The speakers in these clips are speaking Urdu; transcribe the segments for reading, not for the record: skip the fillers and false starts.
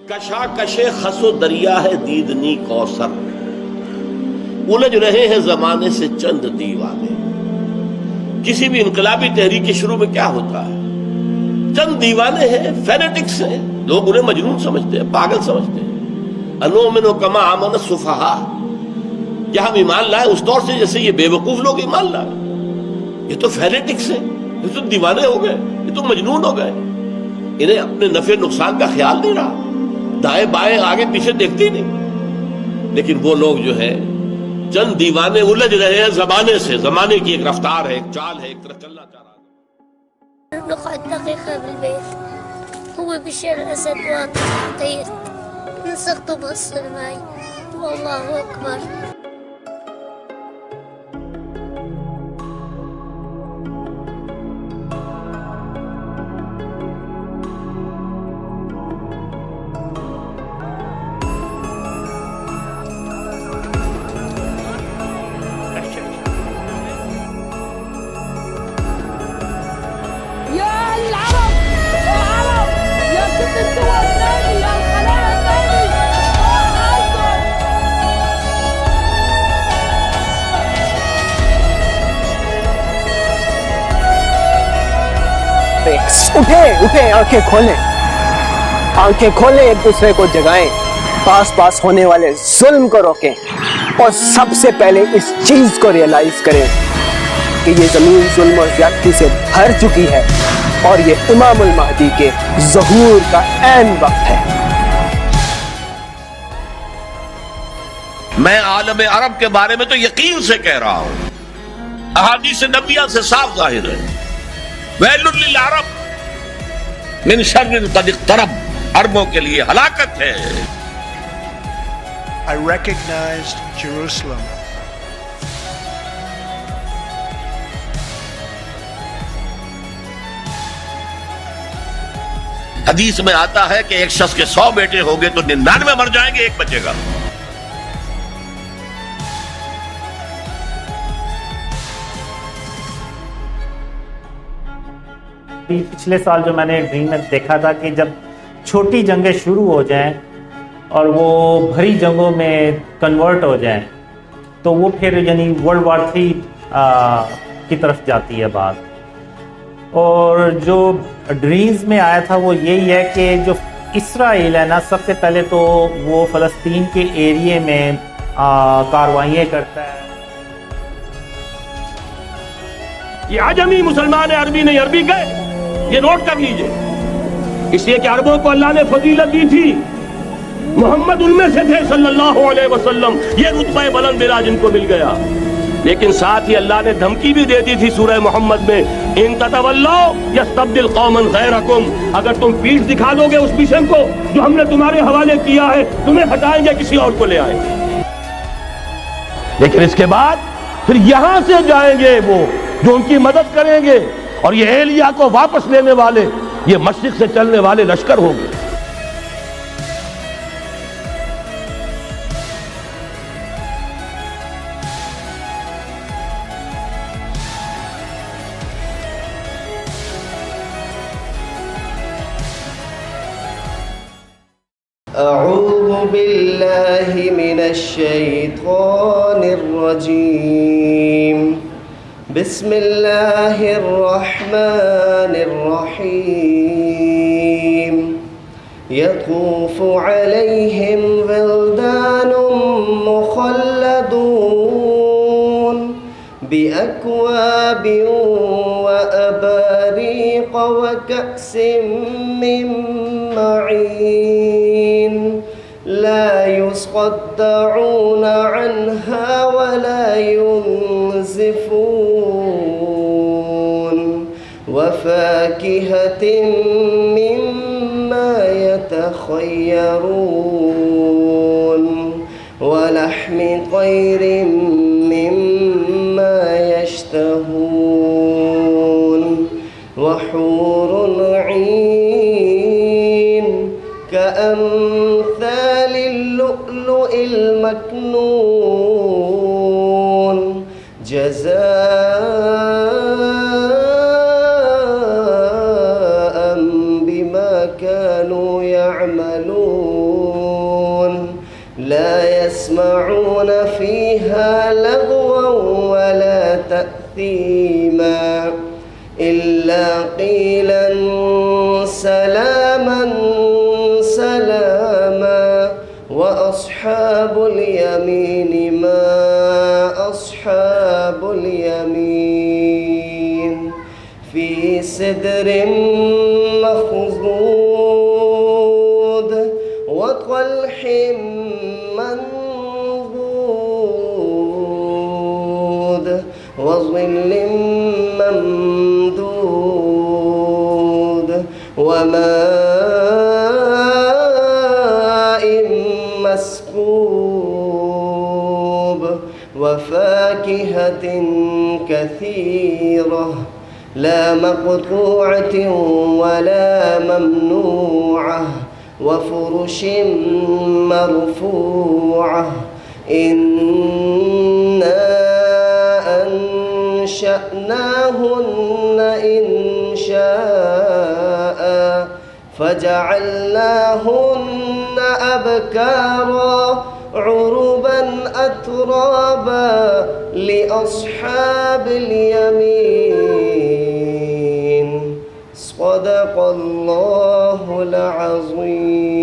کشاکش خس و دریا ہے دیدنی کوثر، الجھ رہے ہیں زمانے سے چند دیوانے۔ کسی بھی انقلابی تحریک کے شروع میں کیا ہوتا ہے؟ چند دیوانے ہیں، فینیٹکس ہیں، لوگ انہیں مجنون سمجھتے ہیں، پاگل سمجھتے ہیں۔ انؤمن کما آمن السفہاء، کیا ہم ایمان لائے اس طور سے جیسے یہ بے وقوف لوگ ایمان لائے؟ یہ تو فینیٹکس ہیں، یہ تو دیوانے ہو گئے، یہ تو مجنون ہو گئے۔ انہیں اپنے نفع نقصان کا خیال نہیں رہا، دائیں بائیں آگے پیچھے دیکھتے ہی نہیں۔ لیکن وہ لوگ جو ہے چند دیوانے الجھ رہے ہیں زمانے سے، زمانے کی ایک رفتار ہے، ایک چال ہے، ایک طرف چلنا چاہ رہا ہے۔ نقعد دقيقة بالبيت، هو بشير أسد واقف طير نسخته بصر معي والله أكبر. اٹھیں آنکھیں کھولیں، ایک دوسرے کو جگائیں، پاس ہونے والے ظلم کو روکیں، اور سب سے پہلے اس چیز کو ریئلائز کریں کہ یہ زمین ظلم اور زیادتی سے بھر چکی ہے اور یہ امام المہدی کے ظہور کا عین وقت ہے۔ میں عالم عرب کے بارے میں تو یقین سے کہہ رہا ہوں، احادیث نبیہ سے صاف ظاہر ہے، ویل للعرب من شر قد اقترب، عربوں کے لیے ہلاکت ہے۔ I recognized Jerusalem. حدیث میں آتا ہے کہ ایک شخص کے 100 بیٹے ہوں گے تو 99 مر جائیں گے، ایک بچے گا۔ پچھلے سال جو میں نے ڈریم میں دیکھا تھا کہ جب چھوٹی جنگیں شروع ہو جائیں اور وہ بھری جنگوں میں کنورٹ ہو جائیں تو وہ پھر یعنی ورلڈ وار 3 کی طرف جاتی ہے بات۔ اور جو ڈریمز میں آیا تھا وہ یہی ہے کہ جو اسرائیل ہے نا، سب سے پہلے تو وہ فلسطین کے ایریے میں کاروائیاں کرتا ہے۔ یہ عجمی مسلمان ہے، عربی نہیں، عربی گئے، یہ نوٹ کر لیجئے، اس لیے کہ عربوں کو اللہ نے فضیلت دی تھی، محمد ان میں سے تھے صلی اللہ علیہ وسلم، یہ رتبہ بلند ملا جن کو مل گیا۔ لیکن ساتھ ہی اللہ نے دھمکی بھی دے دی تھی سورہ محمد میں، ان تتولوا یستبدل قوما غیرکم، اگر تم پیٹھ دکھا دو گے اس مشن کو جو ہم نے تمہارے حوالے کیا ہے، تمہیں ہٹائیں گے، کسی اور کو لے آئیں گے۔ لیکن اس کے بعد پھر یہاں سے جائیں گے وہ جو ان کی مدد کریں گے، اور یہ ایلیا کو واپس لینے والے، یہ مشرق سے چلنے والے لشکر ہوں گے۔ اعوذ باللہ من الشیطان الرجیم، بسم اللہ الرحمن الرحیم، یطوف علیہم ولدان مخلدون بأکواب وأباریق وکأس من معین لا يصدعون عنها ولا ينزفون وفاكهة مما يتخيرون ولحم طير مما يشتهون وحور عين كأمثال اللؤلؤ المكنون جزاء بما كانوا يعملون يصلون لا يسمعون فيها لغوا ولا تأثيما إلا قيلا سلاما سلاما وأصحاب اليمين ما أصحاب اليمين في سدر مخضود وطلح منضود وظل ممدود وماء مسكوب وفاكهة كثيرة لا مقطوعة ولا ممنوعة وفرش مرفوعة إنا أنشأناهن إنشاء فجعلناهن أبكارا عربا أترابا لأصحاب اليمين صدق الله العظيم.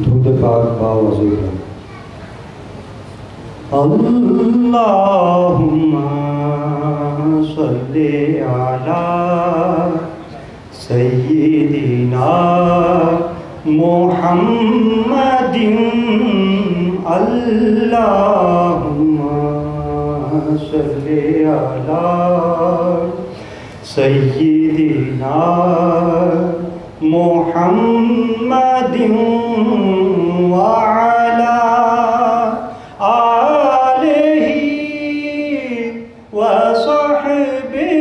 درود پاک با وضو اللہم صلی علی سیدنا محمد اللہم صلی علی سیدنا محمد وعلى آلہ وصحبہ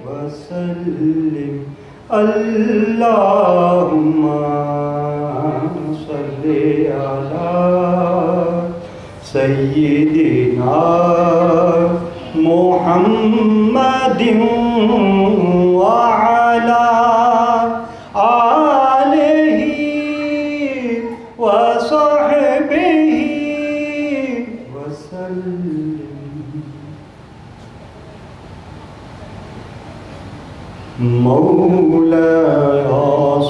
وسلم اللہم صلی علی سیدنا محمد وعلى آلہ وصحبہ وسلم مولاي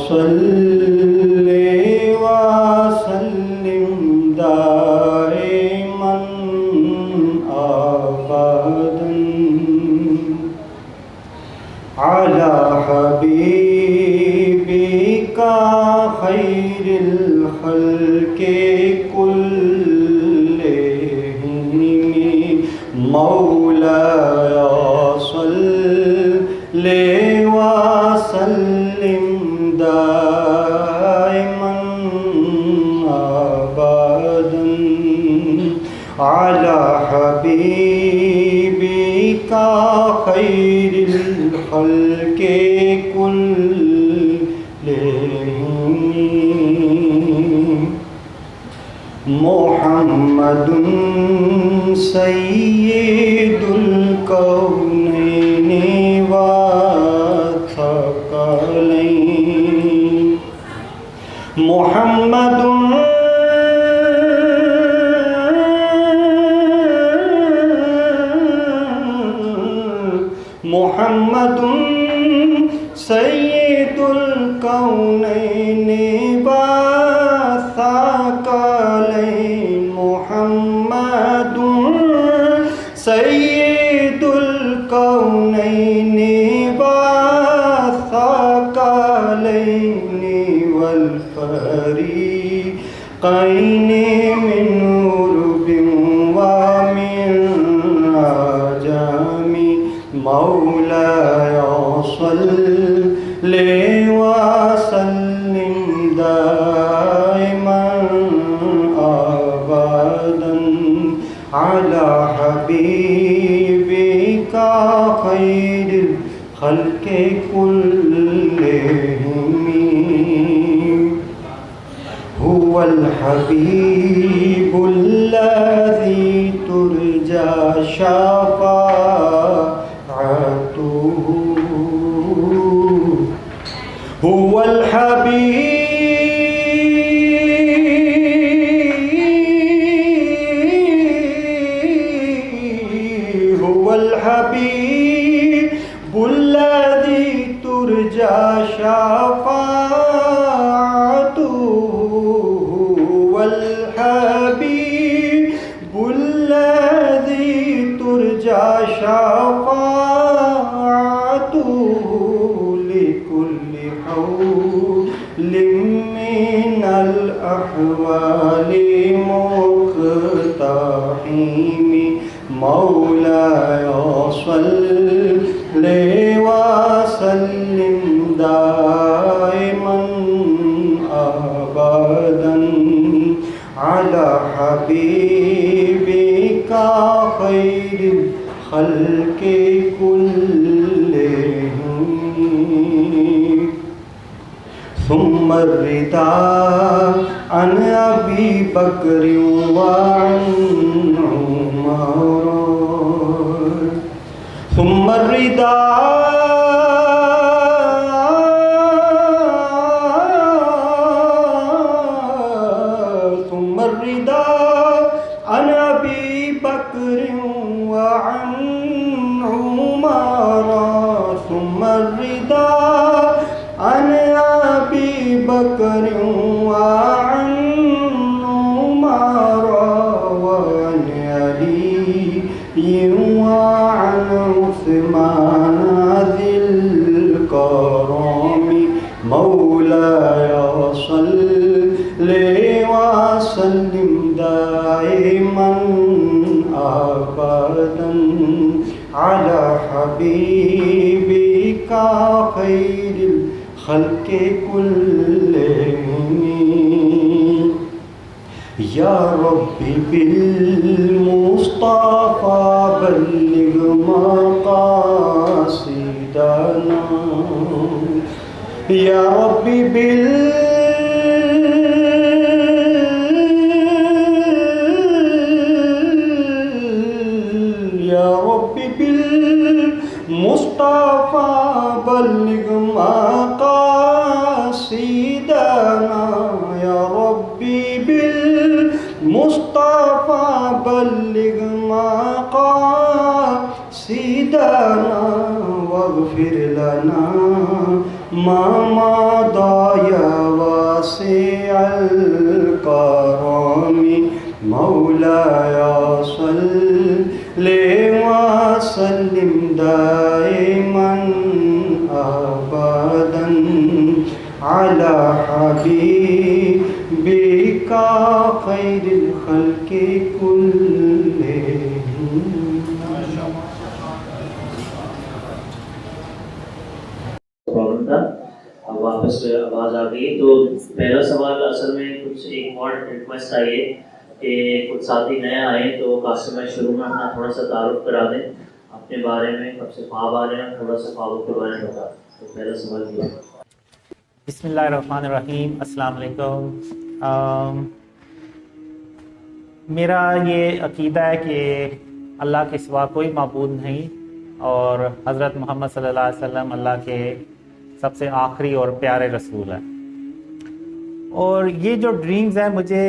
صل وسلم دائما أبدا على حبيبك خير الخلق كلهم مولاي صل وسلم دائما أبدا على حبيبك خير الخلق كلهم محمد سيد الكونين والثقلين محمد محمد سید الکونین والثقلین محمد سید الکونین والثقلین والفریقین من عرب ومن عجم مولاي صل وسلم دائما على حبيبك خير الخلق كلهم هو الحبيب الذي ترجى شفاعته هو الحبيب الذي ترجى شفاعته هو الحبيب الذي ترجى شفاعته لكل حول من الأحوال مقتحم مولاي صل وسلم دائما أبدا على حبيبك خير الخلق كلهم ثم الرضا عن أبي بكر وعن عمر ثم الرضا عن أبي بكر وعن عمر ثم الرضا عن أبي بكر وعن عمر وعن علي وعن عثمان ذي الكرم مولاي صل وسلم دائما أبدا على حبيبك خير الخلق كلهم يا ربي بالمصطفى بلغ مقاصدنا يا ربي بالمصطفى بلغ مقاصدنا يا ربي بالمصطفى بلغ مقاصدنا واغفر لنا ما مضى يا واسع الكرم مولاي صل وسلم دائما أبدا على حبيبك خير الخلق كلهم. پرابلم تھا اب واپس آواز آ گئی. تو پہلا سوال اصل میں کچھ ایک اور ریکویسٹ آئی ہے کہ کچھ ساتھی نئے آئے تو قاسم میں شروع میں اپنا تھوڑا سا تعارف کرا دیں اپنے بارے میں، کب سے خواب آ رہے ہیں، تھوڑا سا خوابوں کے بارے میں بتا. تو پہلا سوال یہ. بسم اللہ الرحمن الرحیم. السلام علیکم. میرا یہ عقیدہ ہے کہ اللہ کے سوا کوئی معبود نہیں اور حضرت محمد صلی اللہ علیہ وسلم اللہ کے سب سے آخری اور پیارے رسول ہیں. اور یہ جو ڈریمز ہیں، مجھے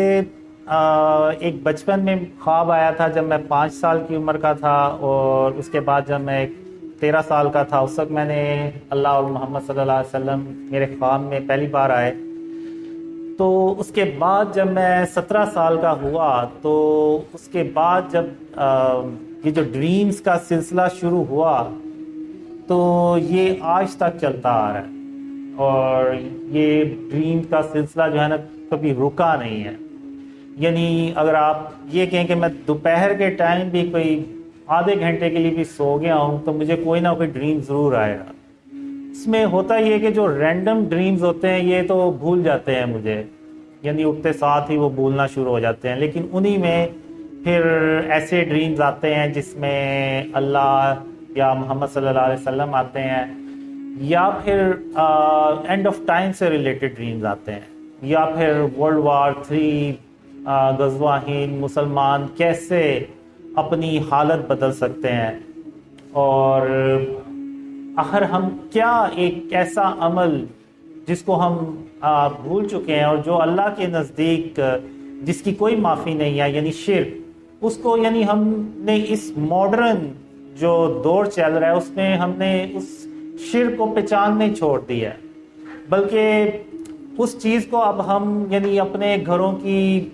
ایک بچپن میں خواب آیا تھا جب میں 5 سال کی عمر کا تھا، اور اس کے بعد جب میں 13 سال کا تھا اس وقت میں نے اللہ اور محمد صلی اللہ علیہ وسلم میرے خواب میں پہلی بار آئے. تو اس کے بعد جب میں 17 سال کا ہوا تو اس کے بعد جب یہ جو ڈریمز کا سلسلہ شروع ہوا تو یہ آج تک چلتا آ رہا ہے، اور یہ ڈریم کا سلسلہ جو ہے نا کبھی رکا نہیں ہے. یعنی اگر آپ یہ کہیں کہ میں دوپہر کے ٹائم بھی کوئی آدھے گھنٹے کے لیے بھی سو گیا ہوں تو مجھے کوئی نہ کوئی ڈریم ضرور آئے گا. اس میں ہوتا یہ کہ جو رینڈم ڈریمز ہوتے ہیں یہ تو بھول جاتے ہیں مجھے، یعنی اٹھتے ساتھ ہی وہ بھولنا شروع ہو جاتے ہیں، لیکن انہی میں پھر ایسے ڈریمز آتے ہیں جس میں اللہ یا محمد صلی اللہ علیہ وسلم آتے ہیں، یا پھر اینڈ آف ٹائم سے ریلیٹڈ ڈریمز آتے ہیں، یا پھر ورلڈ وار 3 غزوہ ہند، مسلمان کیسے اپنی حالت بدل سکتے ہیں، اور آخر ہم کیا ایک ایسا عمل جس کو ہم بھول چکے ہیں اور جو اللہ کے نزدیک جس کی کوئی معافی نہیں ہے، یعنی شرک، اس کو یعنی ہم نے اس ماڈرن جو دور چل رہا ہے اس میں ہم نے اس شرک کو پہچان نہیں چھوڑ دی ہے، بلکہ اس چیز کو اب ہم یعنی اپنے گھروں کی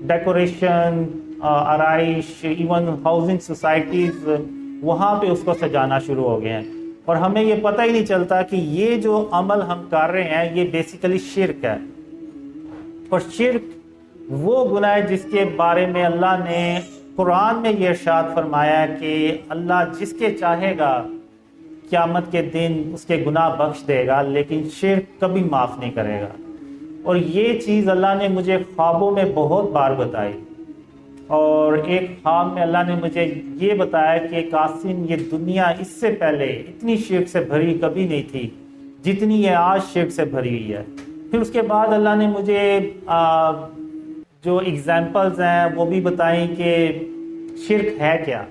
ڈیکوریشن، آرائش، ایون ہاؤسنگ سوسائٹیز، وہاں پہ اس کو سجانا شروع ہو گئے ہیں، اور ہمیں یہ پتہ ہی نہیں چلتا کہ یہ جو عمل ہم کر رہے ہیں یہ بیسیکلی شرک ہے، اور شرک وہ گناہ ہے جس کے بارے میں اللہ نے قرآن میں یہ ارشاد فرمایا ہے کہ اللہ جس کے چاہے گا قیامت کے دن اس کے گناہ بخش دے گا، لیکن شرک کبھی معاف نہیں کرے گا۔ اور یہ چیز اللہ نے مجھے خوابوں میں بہت بار بتائی، اور ایک خواب میں اللہ نے مجھے یہ بتایا کہ قاسم، یہ دنیا اس سے پہلے اتنی شرک سے بھری کبھی نہیں تھی جتنی یہ آج شرک سے بھری ہوئی ہے۔ پھر اس کے بعد اللہ نے مجھے جو ایگزامپلز ہیں وہ بھی بتائیں کہ شرک ہے کیا۔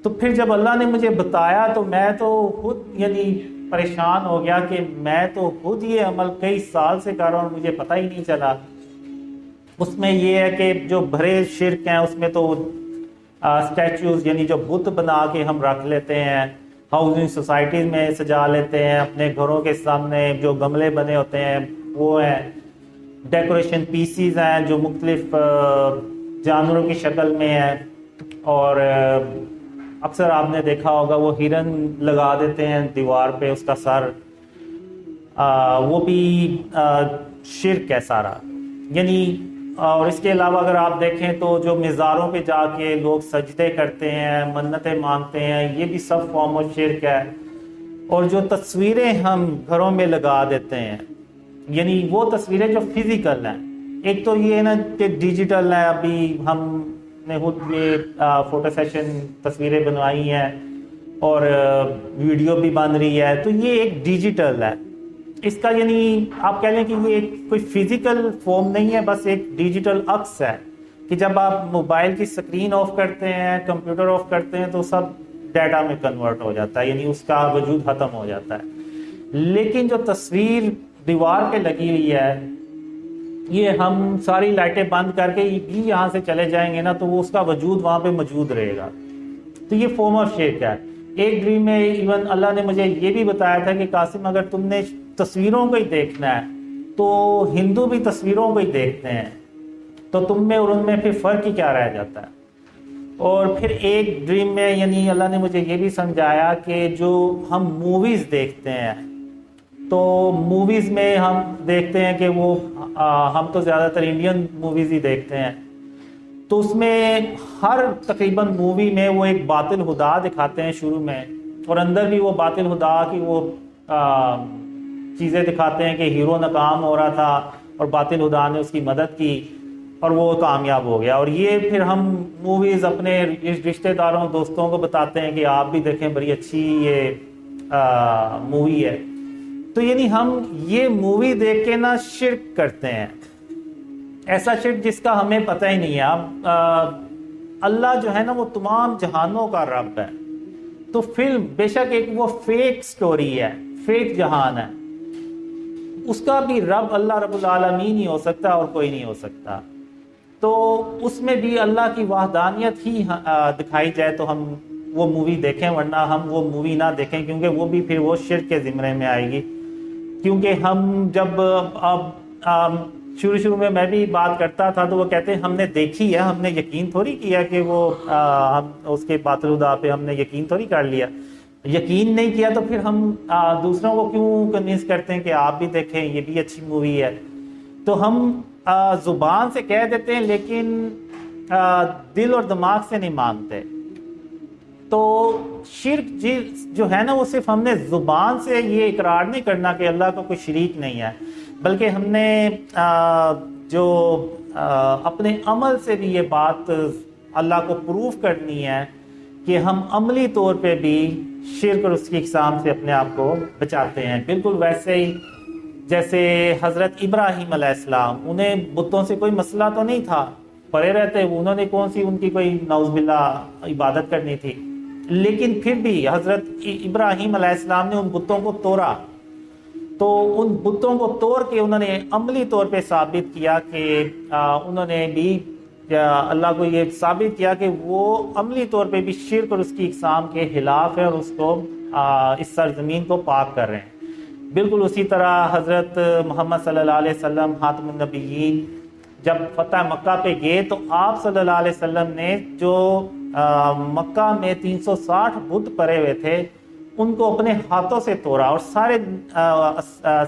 تو پھر جب اللہ نے مجھے بتایا تو میں تو خود یعنی پریشان ہو گیا کہ میں تو خود یہ عمل کئی سال سے کر رہا ہوں اور مجھے پتہ ہی نہیں چلا۔ اس میں یہ ہے کہ جو بھرے شرک ہیں اس میں تو اسٹیچوز یعنی جو بت بنا کے ہم رکھ لیتے ہیں، ہاؤسنگ سوسائٹیز میں سجا لیتے ہیں، اپنے گھروں کے سامنے جو گملے بنے ہوتے ہیں وہ ہیں، ڈیکوریشن پیسیز ہیں جو مختلف جانوروں کی شکل میں ہیں، اور اکثر آپ نے دیکھا ہوگا وہ ہرن لگا دیتے ہیں دیوار پہ اس کا سر، وہ بھی شرک ہے سارا یعنی۔ اور اس کے علاوہ اگر آپ دیکھیں تو جو مزاروں پہ جا کے لوگ سجدے کرتے ہیں، منتیں مانگتے ہیں، یہ بھی سب فارم آف شرک ہے۔ اور جو تصویریں ہم گھروں میں لگا دیتے ہیں، یعنی وہ تصویریں جو فزیکل ہیں، ایک تو یہ ہے نا کہ ڈیجیٹل ہے، ابھی ہم نے خود یہ فوٹو سیشن تصویریں بنوائی ہیں اور ویڈیو بھی بن رہی ہے، تو یہ ایک ڈیجیٹل ہے۔ اس کا یعنی آپ کہہ لیں کہ یہ کوئی فزیکل فارم نہیں ہے، بس ایک ڈیجیٹل عکس ہے کہ جب آپ موبائل کی سکرین آف کرتے ہیں، کمپیوٹر آف کرتے ہیں تو سب ڈیٹا میں کنورٹ ہو جاتا ہے، یعنی اس کا وجود ختم ہو جاتا ہے۔ لیکن جو تصویر دیوار پہ لگی ہوئی ہے، یہ ہم ساری لائٹیں بند کر کے بھی یہاں سے چلے جائیں گے نا تو وہ اس کا وجود وہاں پہ موجود رہے گا، تو یہ فارم آف شرک ہے۔ ایک ڈریم میں ایون اللہ نے مجھے یہ بھی بتایا تھا کہ قاسم اگر تم نے تصویروں کو ہی دیکھنا ہے تو ہندو بھی تصویروں کو ہی دیکھتے ہیں، تو تم میں اور ان میں پھر فرق ہی کیا رہ جاتا ہے۔ اور پھر ایک ڈریم میں یعنی اللہ نے مجھے یہ بھی سمجھایا کہ جو ہم موویز دیکھتے ہیں، تو موویز میں ہم دیکھتے ہیں کہ وہ ہم تو زیادہ تر انڈین موویز ہی دیکھتے ہیں، تو اس میں ہر تقریباً مووی میں وہ ایک باطل خدا دکھاتے ہیں شروع میں، اور اندر بھی وہ باطل خدا کی وہ چیزیں دکھاتے ہیں کہ ہیرو ناکام ہو رہا تھا اور باطل خدا نے اس کی مدد کی اور وہ کامیاب ہو گیا۔ اور یہ پھر ہم موویز اپنے رشتہ داروں دوستوں کو بتاتے ہیں کہ آپ بھی دیکھیں بڑی اچھی یہ مووی ہے۔ تو یعنی ہم یہ مووی دیکھ کے نا شرک کرتے ہیں، ایسا شرک جس کا ہمیں پتہ ہی نہیں ہے۔ اب اللہ جو ہے نا وہ تمام جہانوں کا رب ہے، تو فلم بے شک ایک وہ فیک سٹوری ہے، فیک جہان ہے، اس کا بھی رب اللہ رب العالمین ہی ہو سکتا ہے اور کوئی نہیں ہو سکتا۔ تو اس میں بھی اللہ کی وحدانیت ہی دکھائی جائے تو ہم وہ مووی دیکھیں، ورنہ ہم وہ مووی نہ دیکھیں، کیونکہ وہ بھی پھر وہ شرک کے زمرے میں آئے گی۔ کیونکہ ہم جب اب شروع میں میں بھی بات کرتا تھا تو وہ کہتے ہیں ہم نے دیکھی ہے، ہم نے یقین تھوڑی کیا کہ وہ ہم اس کے باطل خدا پہ ہم نے یقین تھوڑی کر لیا۔ یقین نہیں کیا تو پھر ہم دوسروں کو کیوں کنوینس کرتے ہیں کہ آپ بھی دیکھیں یہ بھی اچھی مووی ہے۔ تو ہم زبان سے کہہ دیتے ہیں لیکن دل اور دماغ سے نہیں مانتے۔ تو شرک جو ہے نا وہ صرف ہم نے زبان سے یہ اقرار نہیں کرنا کہ اللہ کا کوئی شریک نہیں ہے، بلکہ ہم نے جو اپنے عمل سے بھی یہ بات اللہ کو پروف کرنی ہے کہ ہم عملی طور پہ بھی شرک اور اس کی اقسام سے اپنے آپ کو بچاتے ہیں. بالکل ویسے ہی جیسے حضرت ابراہیم علیہ السلام، انہیں بتوں سے کوئی مسئلہ تو نہیں تھا، پڑے رہتے، انہوں نے کون سی ان کی کوئی نعوذ باللہ عبادت کرنی تھی، لیکن پھر بھی حضرت ابراہیم علیہ السلام نے ان بتوں کو توڑا. تو ان بتوں کو توڑ کے انہوں نے عملی طور پہ ثابت کیا کہ انہوں نے بھی اللہ کو یہ ثابت کیا کہ وہ عملی طور پہ بھی شرک اور اس کی اقسام کے خلاف ہے اور اس کو اس سرزمین کو پاک کر رہے ہیں. بالکل اسی طرح حضرت محمد صلی اللہ علیہ وسلم خاتم النبیین جب فتح مکہ پہ گئے تو آپ صلی اللہ علیہ وسلم نے جو مکہ میں 360 بت پڑے ہوئے تھے ان کو اپنے ہاتھوں سے توڑا اور سارے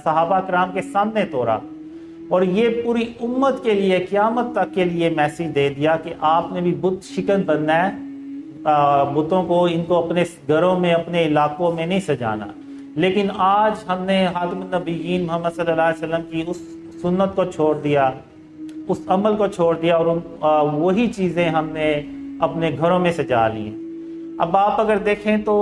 صحابہ کرام کے سامنے توڑا، اور یہ پوری امت کے لیے قیامت تک کے لیے میسیج دے دیا کہ آپ نے بھی بت شکن بننا ہے، بتوں کو ان کو اپنے گھروں میں اپنے علاقوں میں نہیں سجانا. لیکن آج ہم نے خاتم النبیین محمد صلی اللہ علیہ وسلم کی اس سنت کو چھوڑ دیا، اس عمل کو چھوڑ دیا، اور وہی چیزیں ہم نے اپنے گھروں میں سجا لی ہیں. اب آپ اگر دیکھیں تو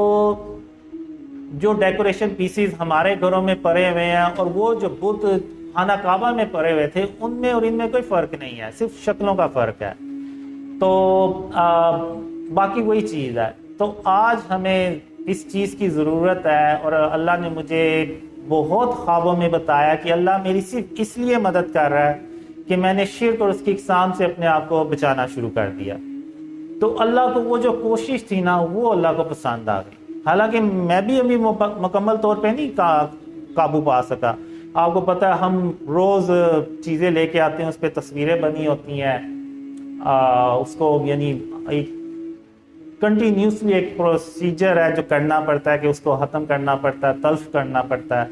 جو ڈیکوریشن پیسز ہمارے گھروں میں پڑے ہوئے ہیں اور وہ جو بت خانہ کعبہ میں پڑے ہوئے تھے ان میں اور ان میں کوئی فرق نہیں ہے، صرف شکلوں کا فرق ہے. تو باقی وہی چیز ہے. تو آج ہمیں اس چیز کی ضرورت ہے، اور اللہ نے مجھے بہت خوابوں میں بتایا کہ اللہ میری صرف اس لیے مدد کر رہا ہے کہ میں نے شرک اور اس کی اقسام سے اپنے آپ کو بچانا شروع کر دیا. تو اللہ کو وہ جو کوشش تھی نا وہ اللہ کو پسند آ گئی. حالانکہ میں بھی ابھی مکمل طور پہ نہیں قابو پا سکا. آپ کو پتہ ہے ہم روز چیزیں لے کے آتے ہیں، اس پہ تصویریں بنی ہوتی ہیں، اس کو یعنی ایک کنٹینیوسلی ایک پروسیجر ہے جو کرنا پڑتا ہے کہ اس کو ختم کرنا پڑتا ہے، تلف کرنا پڑتا ہے.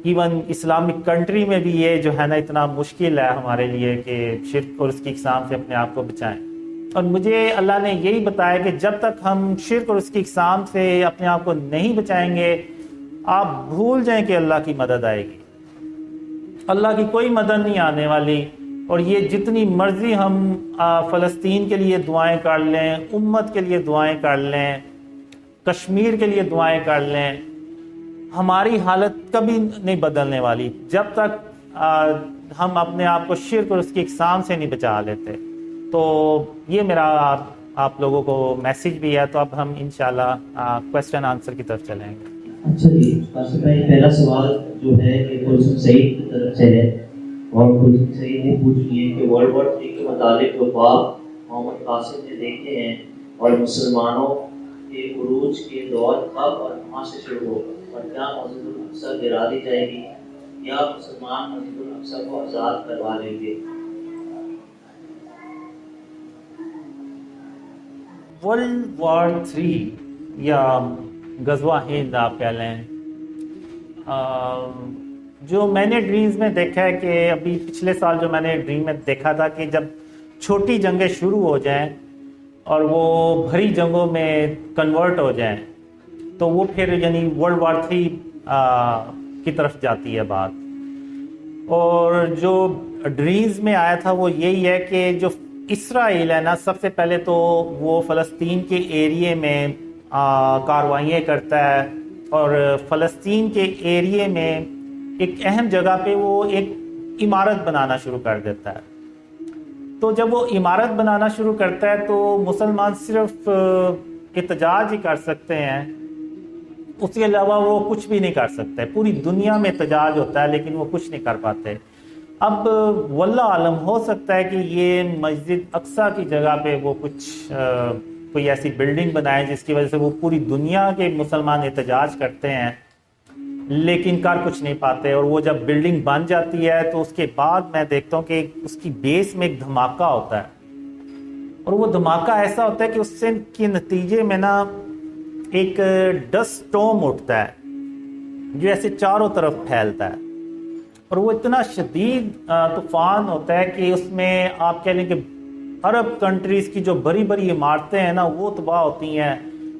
ایون اسلامک کنٹری میں بھی یہ جو ہے نا اتنا مشکل ہے ہمارے لیے کہ شرک اور اس کی اقسام سے اپنے آپ کو بچائیں. اور مجھے اللہ نے یہی بتایا کہ جب تک ہم شرک اور اس کی اقسام سے اپنے آپ کو نہیں بچائیں گے، آپ بھول جائیں کہ اللہ کی مدد آئے گی. اللہ کی کوئی مدد نہیں آنے والی. اور یہ جتنی مرضی ہم فلسطین کے لیے دعائیں کر لیں، امت کے لیے دعائیں کر لیں، کشمیر کے لیے دعائیں کر لیں، ہماری حالت کبھی نہیں بدلنے والی جب تک ہم اپنے آپ کو شرک اور اس کی اقسام سے نہیں بچا لیتے. تو یہ میرا آپ لوگوں کو میسیج بھی ہے. تو اب ہم انشاءاللہ کوسچن آنسر کی طرف چلیں گے. اچھا جی، پہلا سوال جو ہے کہ کلثوم سعید کی طرف سے ہے، اور کلثوم سعید نے پوچھ لی ہے کہ ورلڈ وار 3 کے متعلق جو خواب محمد قاسم نے دیکھے ہیں اور مسلمانوں کے عروج کے دور کب اور کہاں سے شروع ہوگا، اور کیا مسجد الاقصی گرا دی جائے گی یا مسلمان مسجد الاقصی کو آزاد کروا لیں گے؟ ورلڈ وار 3 یا غزوہ ہند آپ کہہ لیں، جو میں نے ڈریمز میں دیکھا ہے کہ ابھی پچھلے سال جو میں نے ڈریم میں دیکھا تھا کہ جب چھوٹی جنگیں شروع ہو جائیں اور وہ بھری جنگوں میں کنورٹ ہو جائیں تو وہ پھر یعنی ورلڈ وار 3 کی طرف جاتی ہے بات. اور جو ڈریمز میں آیا تھا وہ یہی ہے کہ جو اسرائیل ہے نا، سب سے پہلے تو وہ فلسطین کے ایریے میں کاروائیاں کرتا ہے، اور فلسطین کے ایریے میں ایک اہم جگہ پہ وہ ایک عمارت بنانا شروع کر دیتا ہے. تو جب وہ عمارت بنانا شروع کرتا ہے تو مسلمان صرف احتجاج ہی کر سکتے ہیں، اس کے علاوہ وہ کچھ بھی نہیں کر سکتے. پوری دنیا میں احتجاج ہوتا ہے لیکن وہ کچھ نہیں کر پاتے. اب واللہ عالم ہو سکتا ہے کہ یہ مسجد اقصی کی جگہ پہ وہ کچھ کوئی ایسی بلڈنگ بنائے جس کی وجہ سے وہ پوری دنیا کے مسلمان احتجاج کرتے ہیں لیکن کر کچھ نہیں پاتے. اور وہ جب بلڈنگ بن جاتی ہے تو اس کے بعد میں دیکھتا ہوں کہ اس کی بیس میں ایک دھماکہ ہوتا ہے، اور وہ دھماکہ ایسا ہوتا ہے کہ اس سے کے نتیجے میں نا ایک ڈسٹ سٹورم اٹھتا ہے جو ایسے چاروں طرف پھیلتا ہے، اور وہ اتنا شدید طوفان ہوتا ہے کہ اس میں آپ کہہ لیں کہ عرب کنٹریز کی جو بڑی بڑی عمارتیں ہیں نا وہ تباہ ہوتی ہیں.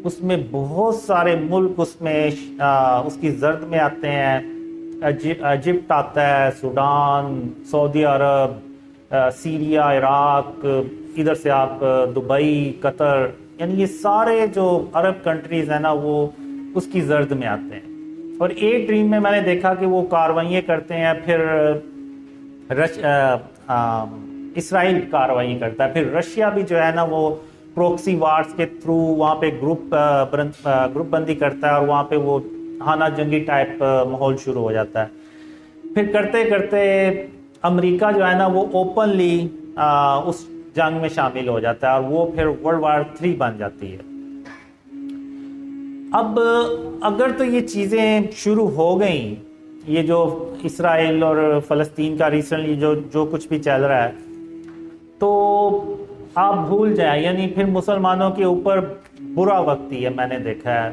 اس میں بہت سارے ملک اس میں اس کی زرد میں آتے ہیں. ایجپٹ آتا ہے، سوڈان، سعودی عرب، سیریا، عراق، ادھر سے آپ دبئی، قطر، یعنی یہ سارے جو عرب کنٹریز ہیں نا وہ اس کی زرد میں آتے ہیں. اور ایک ڈریم میں میں نے دیکھا کہ وہ کاروائیاں کرتے ہیں، پھر اسرائیل کاروائیاں کرتا ہے، پھر رشیا بھی جو ہے نا وہ پروکسی وارز کے تھرو وہاں پہ گروپ بندی کرتا ہے، اور وہاں پہ وہ ہانہ جنگی ٹائپ ماحول شروع ہو جاتا ہے. پھر کرتے کرتے امریکہ جو ہے نا وہ اوپنلی اس جنگ میں شامل ہو جاتا ہے، اور وہ پھر ورلڈ وار 3 بن جاتی ہے. اب اگر تو یہ چیزیں شروع ہو گئیں، یہ جو اسرائیل اور فلسطین کا ریسنٹلی جو کچھ بھی چل رہا ہے، تو آپ بھول جائیں، یعنی پھر مسلمانوں کے اوپر برا وقت ہی ہے. میں نے دیکھا ہے،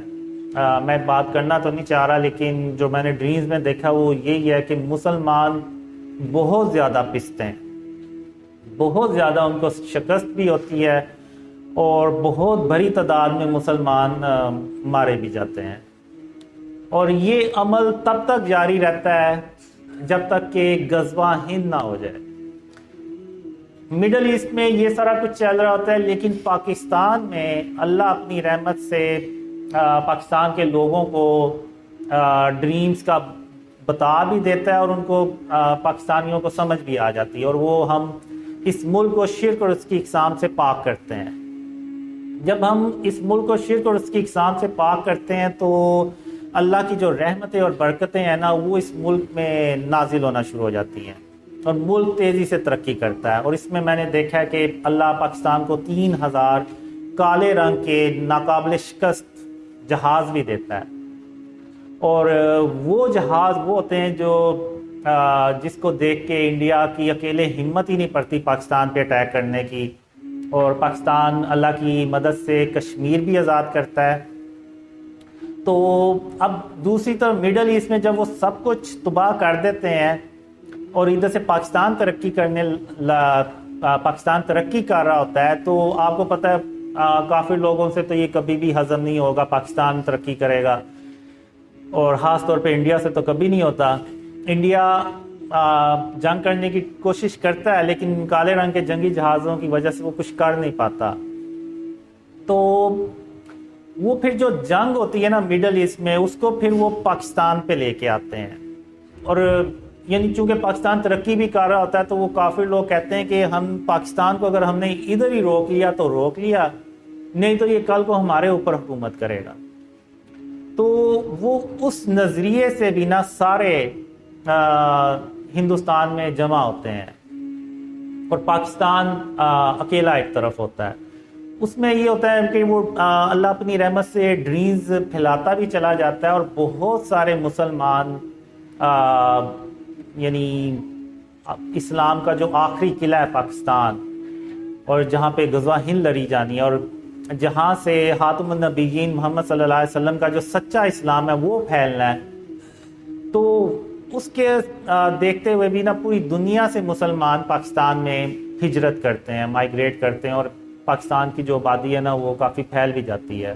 میں بات کرنا تو نہیں چاہ رہا، لیکن جو میں نے ڈریمز میں دیکھا وہ یہی ہے کہ مسلمان بہت زیادہ پستے ہیں، بہت زیادہ ان کو شکست بھی ہوتی ہے، اور بہت بڑی تعداد میں مسلمان مارے بھی جاتے ہیں. اور یہ عمل تب تک جاری رہتا ہے جب تک کہ غزوہ ہند نہ ہو جائے. مڈل ایسٹ میں یہ سارا کچھ چل رہا ہوتا ہے، لیکن پاکستان میں اللہ اپنی رحمت سے پاکستان کے لوگوں کو ڈریمز کا بتا بھی دیتا ہے، اور ان کو پاکستانیوں کو سمجھ بھی آ جاتی ہے، اور وہ ہم اس ملک کو شرک اور اس کی اقسام سے پاک کرتے ہیں. جب ہم اس ملک کو شرک اور اس کی اقسام سے پاک کرتے ہیں تو اللہ کی جو رحمتیں اور برکتیں ہیں نا وہ اس ملک میں نازل ہونا شروع ہو جاتی ہیں، اور ملک تیزی سے ترقی کرتا ہے. اور اس میں نے دیکھا ہے کہ اللہ پاکستان کو 3000 کالے رنگ کے ناقابل شکست جہاز بھی دیتا ہے. اور وہ جہاز وہ ہوتے ہیں جو جس کو دیکھ کے انڈیا کی اکیلے ہمت ہی نہیں پڑتی پاکستان پہ اٹیک کرنے کی، اور پاکستان اللہ کی مدد سے کشمیر بھی آزاد کرتا ہے. تو اب دوسری طرف مڈل ایسٹ میں جب وہ سب کچھ تباہ کر دیتے ہیں، اور ادھر سے پاکستان ترقی کر رہا ہوتا ہے، تو آپ کو پتہ ہے کافی لوگوں سے تو یہ کبھی بھی ہضم نہیں ہوگا پاکستان ترقی کرے گا، اور خاص طور پہ انڈیا سے تو کبھی نہیں ہوتا. انڈیا جنگ کرنے کی کوشش کرتا ہے، لیکن کالے رنگ کے جنگی جہازوں کی وجہ سے وہ کچھ کر نہیں پاتا. تو وہ پھر جو جنگ ہوتی ہے نا مڈل ایسٹ میں، اس کو پھر وہ پاکستان پہ لے کے آتے ہیں. اور یعنی چونکہ پاکستان ترقی بھی کر رہا ہوتا ہے، تو وہ کافی لوگ کہتے ہیں کہ ہم پاکستان کو اگر ہم نے ادھر ہی روک لیا تو روک لیا، نہیں تو یہ کل کو ہمارے اوپر حکومت کرے گا. تو وہ اس نظریے سے بھی نہ سارے ہندوستان میں جمع ہوتے ہیں، اور پاکستان اکیلا ایک طرف ہوتا ہے. اس میں یہ ہوتا ہے کہ وہ اللہ اپنی رحمت سے ڈریمز پھیلاتا بھی چلا جاتا ہے، اور بہت سارے مسلمان یعنی اسلام کا جو آخری قلعہ ہے پاکستان، اور جہاں پہ غزوہ ہند لڑی جانی ہے، اور جہاں سے خاتم النبیین محمد صلی اللہ علیہ وسلم کا جو سچا اسلام ہے وہ پھیلنا ہے، تو اس کے دیکھتے ہوئے بھی نا پوری دنیا سے مسلمان پاکستان میں ہجرت کرتے ہیں، مائیگریٹ کرتے ہیں، اور پاکستان کی جو آبادی ہے نا وہ کافی پھیل بھی جاتی ہے،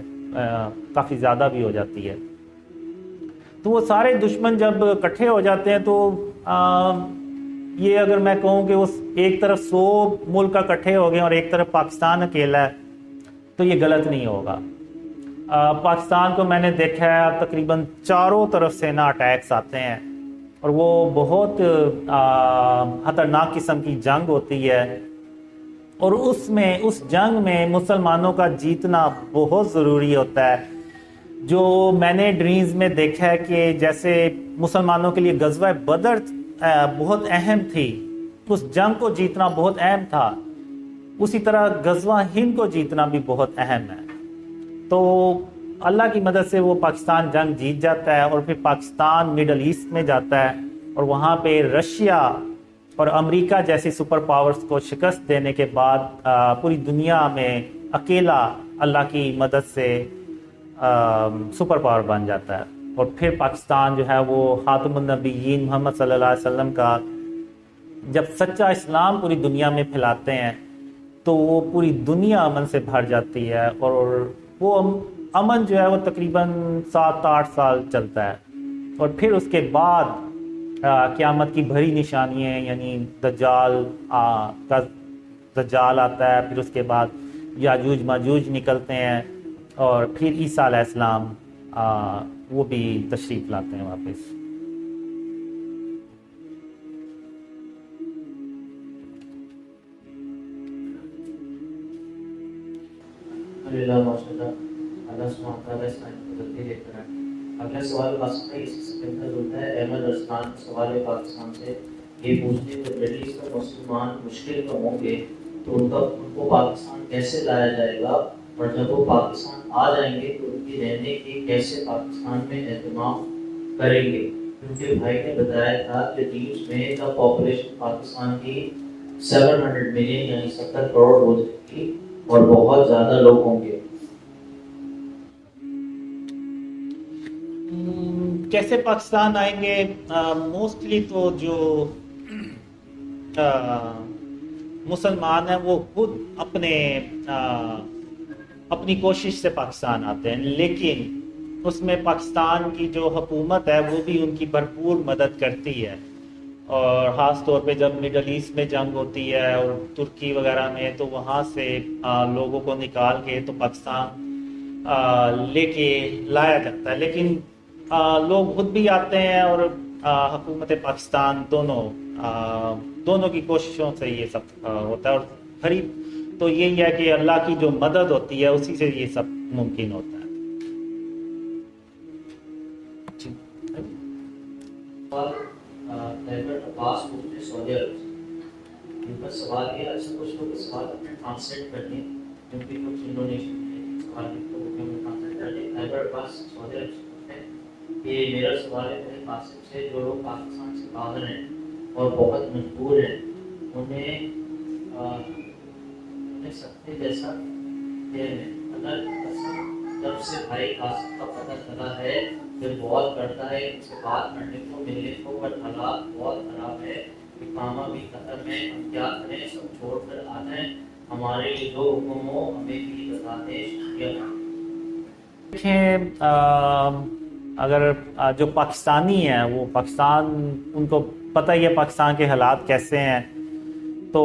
کافی زیادہ بھی ہو جاتی ہے. تو وہ سارے دشمن جب اکٹھے ہو جاتے ہیں تو یہ اگر میں کہوں کہ اس ایک طرف 100 ملک اکٹھے ہو گئے اور ایک طرف پاکستان اکیلا ہے، تو یہ غلط نہیں ہوگا. پاکستان کو میں نے دیکھا ہے تقریباً چاروں طرف سے نا اٹیکس آتے ہیں، اور وہ بہت خطرناک قسم کی جنگ ہوتی ہے، اور اس جنگ میں مسلمانوں کا جیتنا بہت ضروری ہوتا ہے. جو میں نے ڈریمز میں دیکھا ہے کہ جیسے مسلمانوں کے لیے غزوہ بدر بہت اہم تھی، اس جنگ کو جیتنا بہت اہم تھا، اسی طرح غزوہ ہند کو جیتنا بھی بہت اہم ہے. تو اللہ کی مدد سے وہ پاکستان جنگ جیت جاتا ہے، اور پھر پاکستان مڈل ایسٹ میں جاتا ہے، اور وہاں پہ رشیا اور امریکہ جیسی سپر پاورز کو شکست دینے کے بعد پوری دنیا میں اکیلا اللہ کی مدد سے سپر پاور بن جاتا ہے. اور پھر پاکستان جو ہے وہ خاتم النبیین محمد صلی اللہ علیہ وسلم کا جب سچا اسلام پوری دنیا میں پھیلاتے ہیں تو وہ پوری دنیا امن سے بھر جاتی ہے، اور وہ امن جو ہے وہ تقریباً 7-8 سال چلتا ہے. اور پھر اس کے بعد قیامت کی بھری نشانیاں، یعنی دجال آتا ہے، پھر اس کے بعد یاجوج ماجوج نکلتے ہیں، اور پھر عیسیٰ علیہ السلام وہ بھی تشریف لاتے ہیں واپس. اگلا سوال ہوتا ہے احمد ارسلان. سوال ہے پاکستان سے، یہ پوچھتے ہیں کہ مڈل ایسٹ میں مسلمان مشکل میں ہوں گے تو ان کو پاکستان کیسے لایا جائے گا، اور جب وہ پاکستان آ جائیں گے تو ان کی رہنے کی کیسے پاکستان میں اہتمام کریں گے؟ کیونکہ بھائی نے بتایا تھا کہ 20 میں کا پاپولیشن پاکستان کی 700 ملین یعنی 70 کروڑ ہو جائے گی اور بہت زیادہ لوگ ہوں گے. کیسے پاکستان آئیں گے؟ موسٹلی تو جو مسلمان ہیں وہ خود اپنی کوشش سے پاکستان آتے ہیں، لیکن اس میں پاکستان کی جو حکومت ہے وہ بھی ان کی بھرپور مدد کرتی ہے، اور خاص طور پہ جب مڈل ایسٹ میں جنگ ہوتی ہے اور ترکی وغیرہ میں، تو وہاں سے لوگوں کو نکال کے تو پاکستان لے کے لایا جاتا ہے. لیکن لوگ خود بھی آتے ہیں، اور حکومت پاکستان دونوں کی کوششوں سے یہ سب ہوتا ہے، اور غریب تو یہی ہے کہ اللہ کی جو مدد ہوتی ہے اسی سے یہ سب ممکن ہوتا ہے. سوال یہ اچھا کچھ لوگ سوال اپنے ٹرانسلیٹ کرنے کیونکہ کچھ انڈونیشین میں سوال ٹرانسلیٹ کرنے. خیبر عباس سعودی عرب سے کہ میرا سوال ہے میرے قاسم سے، جو لوگ پاکستان سے باہر ہیں اور بہت مجبور ہیں انہیں سکتے جیسا اگر جب سے بھائی قاسم کا پتہ چلا ہے کہ بہت کرتا ہے ان سے بات کرنے کو ملنے کو، بٹ حالات بہت خراب ہے، اقامہ بھی ختم ہے، ہم کیا کریں؟ سب چھوڑ کر آ جائیں، ہمارے لیے جو حکم ہو ہمیں بھی بتا دیں. دیکھیں، اگر جو پاکستانی ہیں وہ پاکستان، ان کو پتہ ہی ہے پاکستان کے حالات کیسے ہیں، تو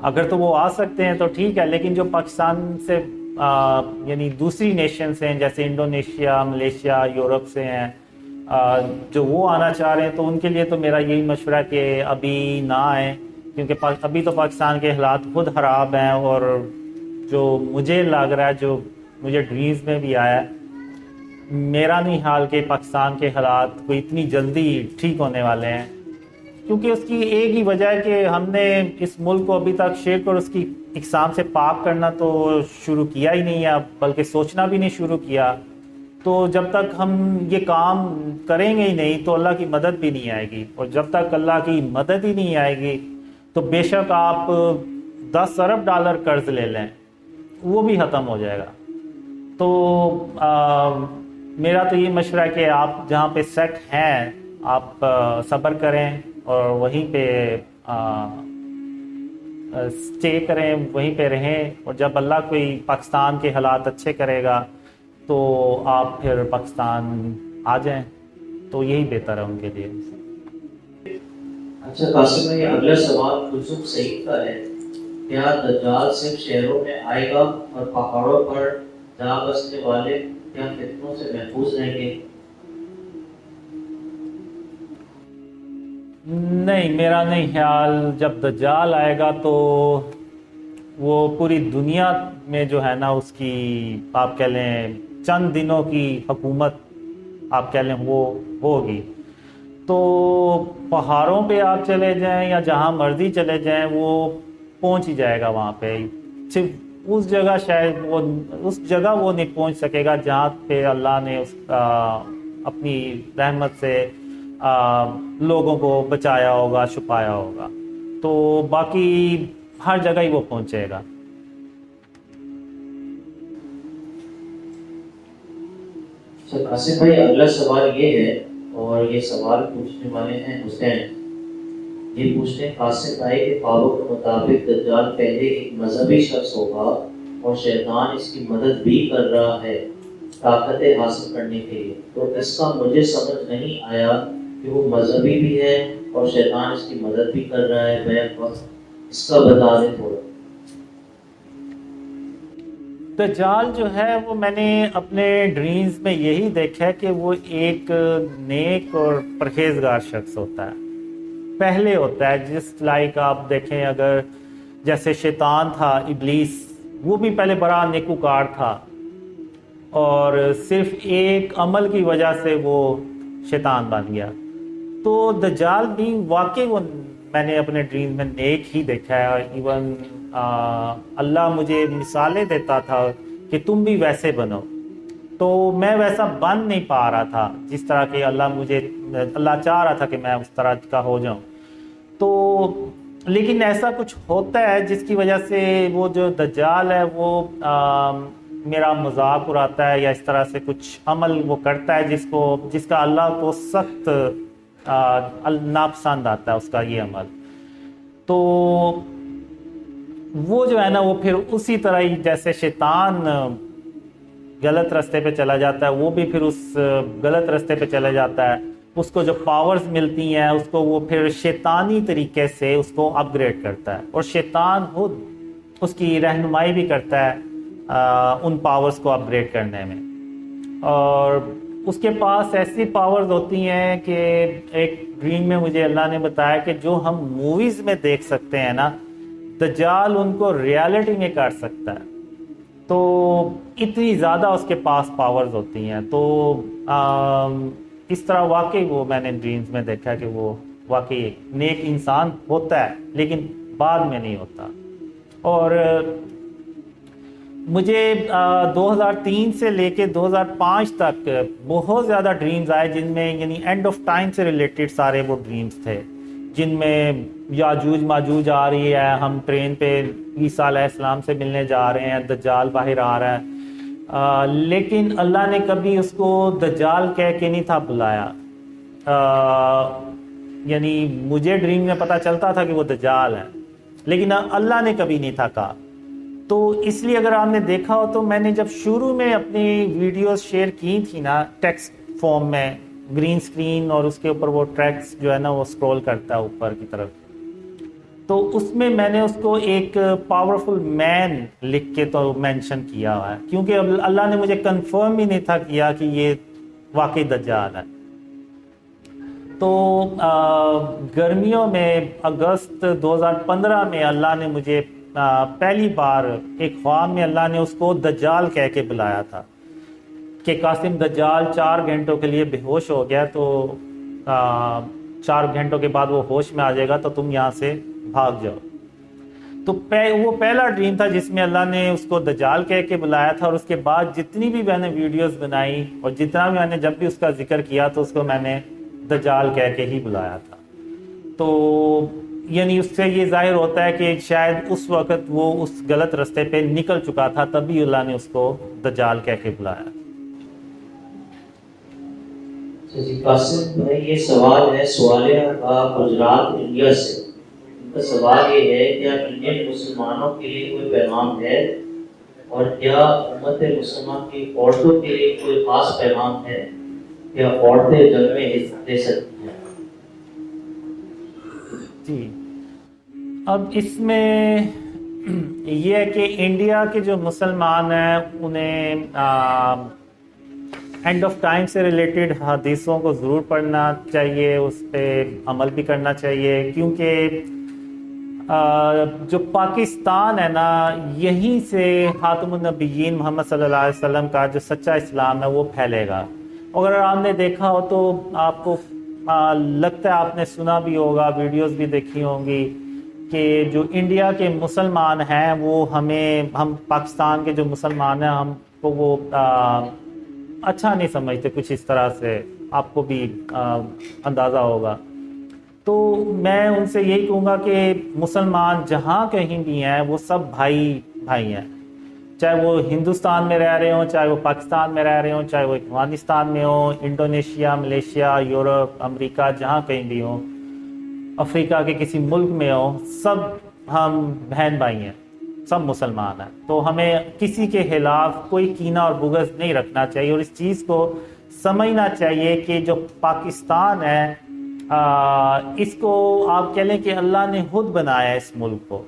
اگر تو وہ آ سکتے ہیں تو ٹھیک ہے، لیکن جو پاکستان سے یعنی دوسری نیشنز ہیں جیسے انڈونیشیا، ملیشیا، یورپ سے ہیں، جو وہ آنا چاہ رہے ہیں تو ان کے لیے تو میرا یہی مشورہ ہے کہ ابھی نہ آئیں، کیونکہ ابھی تو پاکستان کے حالات خود خراب ہیں، اور جو مجھے لگ رہا ہے، جو مجھے ڈریمز میں بھی آیا ہے، میرا نہیں حال کہ پاکستان کے حالات کوئی اتنی جلدی ٹھیک ہونے والے ہیں، کیونکہ اس کی ایک ہی وجہ ہے کہ ہم نے اس ملک کو ابھی تک شرک اور اس کی اقسام سے پاک کرنا تو شروع کیا ہی نہیں ہے، بلکہ سوچنا بھی نہیں شروع کیا. تو جب تک ہم یہ کام کریں گے ہی نہیں تو اللہ کی مدد بھی نہیں آئے گی، اور جب تک اللہ کی مدد ہی نہیں آئے گی تو بے شک آپ 10 ارب ڈالر قرض لے لیں وہ بھی ختم ہو جائے گا. تو میرا تو یہ مشورہ ہے کہ آپ جہاں پہ سیٹ ہیں آپ صبر کریں اور وہیں پہ اسٹے کریں، وہیں پہ رہیں، اور جب اللہ کوئی پاکستان کے حالات اچھے کرے گا تو آپ پھر پاکستان آ جائیں، تو یہی بہتر ہے ان کے لیے. اچھا قاسم بھائی، اگلا سوال کلثوم سعید کا ہے، کیا دجال صرف شہروں میں آئے گا اور پہاڑوں پر جا بسنے والے کیا فتنوں سے محفوظ رہیں گے؟ نہیں، میرا نہیں خیال. جب دجال آئے گا تو وہ پوری دنیا میں جو ہے نا اس کی آپ کہہ لیں چند دنوں کی حکومت آپ کہہ لیں وہ ہوگی. تو پہاڑوں پہ آپ چلے جائیں یا جہاں مرضی چلے جائیں وہ پہنچ ہی جائے گا وہاں پہ. صرف اس جگہ شاید اس جگہ وہ نہیں پہنچ سکے گا جہاں پہ اللہ نے اپنی رحمت سے لوگوں کو بچایا ہوگا، چھپایا ہوگا. تو باقی ہر جگہ ہی وہ پہنچے گا. قاسم بھائی، اگلا سوال یہ ہے، اور یہ سوال پوچھنے والے ہیں حسین. یہ پوچھتے ہیں قاسم بھائی کے خوابوں کے مطابق دجال پہلے ایک مذہبی شخص ہوگا اور شیطان اس کی مدد بھی کر رہا ہے طاقتیں حاصل کرنے کے لیے، تو اس کا مجھے سمجھ نہیں آیا کہ وہ مذہبی بھی ہے اور شیطان اس کی مدد بھی کر رہا ہے بیک وقت، اس کا بتا دیں تھوڑا۔ دجال جو ہے وہ میں نے اپنے ڈریمز میں یہی دیکھا ہے کہ وہ ایک نیک اور پرہیزگار شخص ہوتا ہے، پہلے ہوتا ہے، جس لائک آپ دیکھیں اگر جیسے شیطان تھا ابلیس، وہ بھی پہلے بڑا نیکوکار تھا اور صرف ایک عمل کی وجہ سے وہ شیطان بن گیا۔ تو دجال بھی واقعی وہ میں نے اپنے ڈریم میں نیک ہی دیکھا ہے، اور ایون اللہ مجھے مثالیں دیتا تھا کہ تم بھی ویسے بنو، تو میں ویسا بن نہیں پا رہا تھا جس طرح کہ اللہ چاہ رہا تھا کہ میں اس طرح کا ہو جاؤں۔ تو لیکن ایسا کچھ ہوتا ہے جس کی وجہ سے وہ جو دجال ہے وہ میرا مذاق اڑاتا ہے، یا اس طرح سے کچھ عمل وہ کرتا ہے جس کا اللہ کو سخت ناپسند آتا ہے اس کا یہ عمل۔ تو وہ جو ہے نا وہ پھر اسی طرح ہی جیسے شیطان غلط راستے پہ چلا جاتا ہے، وہ بھی پھر اس غلط راستے پہ چلا جاتا ہے، اس کو جو پاورز ملتی ہیں اس کو وہ پھر شیطانی طریقے سے اس کو اپ گریڈ کرتا ہے، اور شیطان خود اس کی رہنمائی بھی کرتا ہے ان پاورز کو اپ گریڈ کرنے میں۔ اور اس کے پاس ایسی پاورز ہوتی ہیں کہ ایک ڈریم میں مجھے اللہ نے بتایا کہ جو ہم موویز میں دیکھ سکتے ہیں نا، دجال ان کو ریالٹی میں کر سکتا ہے، تو اتنی زیادہ اس کے پاس پاورز ہوتی ہیں۔ تو اس طرح واقعی وہ میں نے ڈریمز میں دیکھا کہ وہ واقعی ایک نیک انسان ہوتا ہے لیکن بعد میں نہیں ہوتا۔ اور مجھے 2003 سے لے کے 2005 تک بہت زیادہ ڈریمز آئے جن میں یعنی اینڈ آف ٹائم سے ریلیٹڈ سارے وہ ڈریمز تھے، جن میں یاجوج ماجوج آ رہی ہے، ہم ٹرین پہ عیسیٰ علیہ السلام سے ملنے جا رہے ہیں، دجال باہر آ رہا ہے، لیکن اللہ نے کبھی اس کو دجال کہہ کے نہیں تھا بلایا۔ یعنی مجھے ڈریم میں پتہ چلتا تھا کہ وہ دجال ہے، لیکن اللہ نے کبھی نہیں تھا کہا۔ تو اس لیے اگر آپ نے دیکھا ہو تو میں نے جب شروع میں اپنی ویڈیوز شیئر کی تھی نا ٹیکسٹ فارم میں، گرین سکرین اور اس کے اوپر وہ ٹریکس جو ہے نا وہ سکرول کرتا ہے اوپر کی طرف، تو اس میں میں نے اس کو ایک پاورفل مین لکھ کے تو مینشن کیا ہوا ہے، کیونکہ اللہ نے مجھے کنفرم ہی نہیں تھا کیا کہ یہ واقعی دجال ہے۔ تو گرمیوں میں اگست 2015 میں اللہ نے مجھے پہلی بار ایک خواب میں اللہ نے اس کو دجال کہہ کے بلایا تھا کہ قاسم دجال 4 گھنٹوں کے لیے بے ہوش ہو گیا، تو 4 گھنٹوں کے بعد وہ ہوش میں آ جائے گا تو تم یہاں سے بھاگ جاؤ۔ تو وہ پہلا ڈریم تھا جس میں اللہ نے اس کو دجال کہہ کے بلایا تھا، اور اس کے بعد جتنی بھی میں نے ویڈیوز بنائی اور جتنا بھی میں نے جب بھی اس کا ذکر کیا تو اس کو میں نے دجال کہہ کے ہی بلایا تھا۔ تو یعنی اس سے یہ ظاہر ہوتا ہے کہ شاید اس وقت وہ اس غلط راستے پہ نکل چکا تھا، تبھی اللہ نے اس کو دجال کہہ کے بلایا۔ جی قاسم بھائی، یہ سوال ہے سوالیہ گجرات انڈیا سے۔ ان کا سوال یہ ہے کیا انڈین مسلمانوں کے لیے کوئی پیغام ہے، اور کیا امت مسلمہ کی عورتوں کے لیے کوئی خاص پیغام ہے، کیا عورتیں جنگ میں حصہ لے سکتی ہیں؟ جی اب اس میں یہ ہے کہ انڈیا کے جو مسلمان ہیں انہیں اینڈ آف ٹائم سے ریلیٹڈ حدیثوں کو ضرور پڑھنا چاہیے، اس پہ عمل بھی کرنا چاہیے، کیونکہ جو پاکستان ہے نا یہیں سے خاتم النبیین محمد صلی اللہ علیہ وسلم کا جو سچا اسلام ہے وہ پھیلے گا۔ اگر آپ نے دیکھا ہو تو آپ کو لگتا ہے آپ نے سنا بھی ہوگا، ویڈیوز بھی دیکھی ہوں گی کہ جو انڈیا کے مسلمان ہیں وہ ہم پاکستان کے جو مسلمان ہیں ہم کو وہ اچھا نہیں سمجھتے، کچھ اس طرح سے آپ کو بھی اندازہ ہوگا۔ تو میں ان سے یہی کہوں گا کہ مسلمان جہاں کہیں بھی ہیں وہ سب بھائی ہیں، چاہے وہ ہندوستان میں رہ رہے ہوں، چاہے وہ پاکستان میں رہ رہے ہوں، چاہے وہ افغانستان میں ہوں، انڈونیشیا، ملیشیا، یورپ، امریکہ، جہاں کہیں بھی ہوں، افریقہ کے کسی ملک میں ہوں، سب ہم بہن بھائی ہیں، سب مسلمان ہیں۔ تو ہمیں کسی کے خلاف کوئی کینہ اور بغض نہیں رکھنا چاہیے، اور اس چیز کو سمجھنا چاہیے کہ جو پاکستان ہے اس کو آپ کہہ لیں کہ اللہ نے خود بنایا اس ملک کو،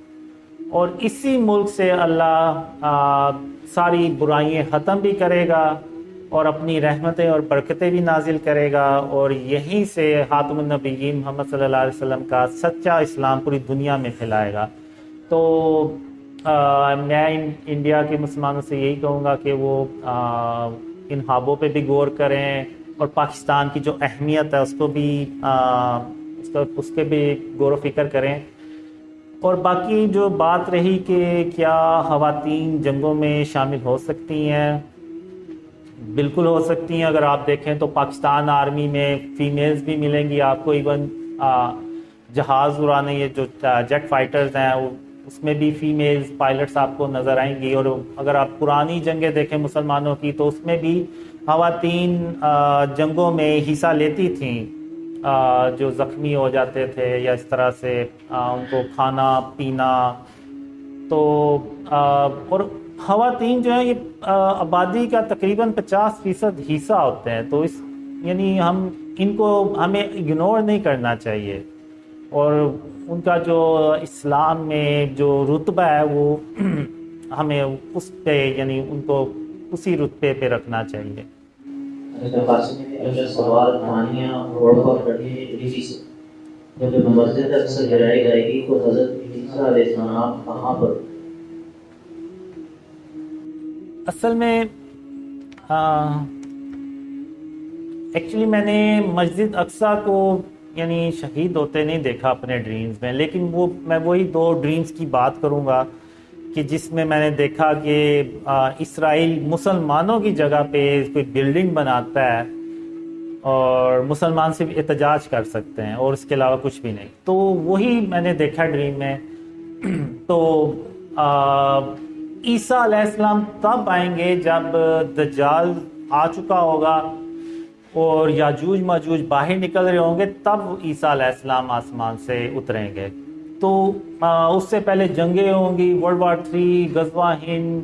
اور اسی ملک سے اللہ ساری برائیاں ختم بھی کرے گا اور اپنی رحمتیں اور برکتیں بھی نازل کرے گا، اور یہیں سے خاتم النبیین محمد صلی اللہ علیہ وسلم کا سچا اسلام پوری دنیا میں پھیلائے گا۔ تو میں انڈیا کے مسلمانوں سے یہی کہوں گا کہ وہ ان خوابوں پہ بھی غور کریں، اور پاکستان کی جو اہمیت ہے اس کو بھی اس کے بھی غور و فکر کریں۔ اور باقی جو بات رہی کہ کیا خواتین جنگوں میں شامل ہو سکتی ہیں، بالکل ہو سکتی ہیں۔ اگر آپ دیکھیں تو پاکستان آرمی میں فیمیلز بھی ملیں گی آپ کو، ایون جہاز اڑانے یہ جو جیٹ فائٹرز ہیں اس میں بھی فیمیلز پائلٹس آپ کو نظر آئیں گی۔ اور اگر آپ پرانی جنگیں دیکھیں مسلمانوں کی تو اس میں بھی خواتین جنگوں میں حصہ لیتی تھیں، جو زخمی ہو جاتے تھے یا اس طرح سے ان کو کھانا پینا۔ تو اور خواتین جو ہیں یہ آبادی کا تقریباً 50% حصہ ہوتے ہیں، تو اس یعنی ہمیں اگنور نہیں کرنا چاہیے، اور ان کا جو اسلام میں جو رتبہ ہے وہ ہمیں اس پہ یعنی ان کو اسی رتبے پہ رکھنا چاہیے۔ سوال جب مسجد اکثر گرائی جائے گی تو حضرت عیسیٰ علیہ السلام کہاں پر؟ اصل میں ایکچولی میں نے مسجد اقصیٰ کو یعنی شہید ہوتے نہیں دیکھا اپنے ڈریمز میں، لیکن میں وہی 2 ڈریمز کی بات کروں گا کہ جس میں نے دیکھا کہ اسرائیل مسلمانوں کی جگہ پہ کوئی بلڈنگ بناتا ہے اور مسلمان صرف احتجاج کر سکتے ہیں اور اس کے علاوہ کچھ بھی نہیں، تو وہی میں نے دیکھا ڈریم میں۔ تو عیسیٰ علیہ السلام تب آئیں گے جب دجال آ چکا ہوگا اور یاجوج ماجوج باہر نکل رہے ہوں گے، تب عیسیٰ علیہ السلام آسمان سے اتریں گے۔ تو اس سے پہلے جنگیں ہوں گی، World War III، غزوہ ہند،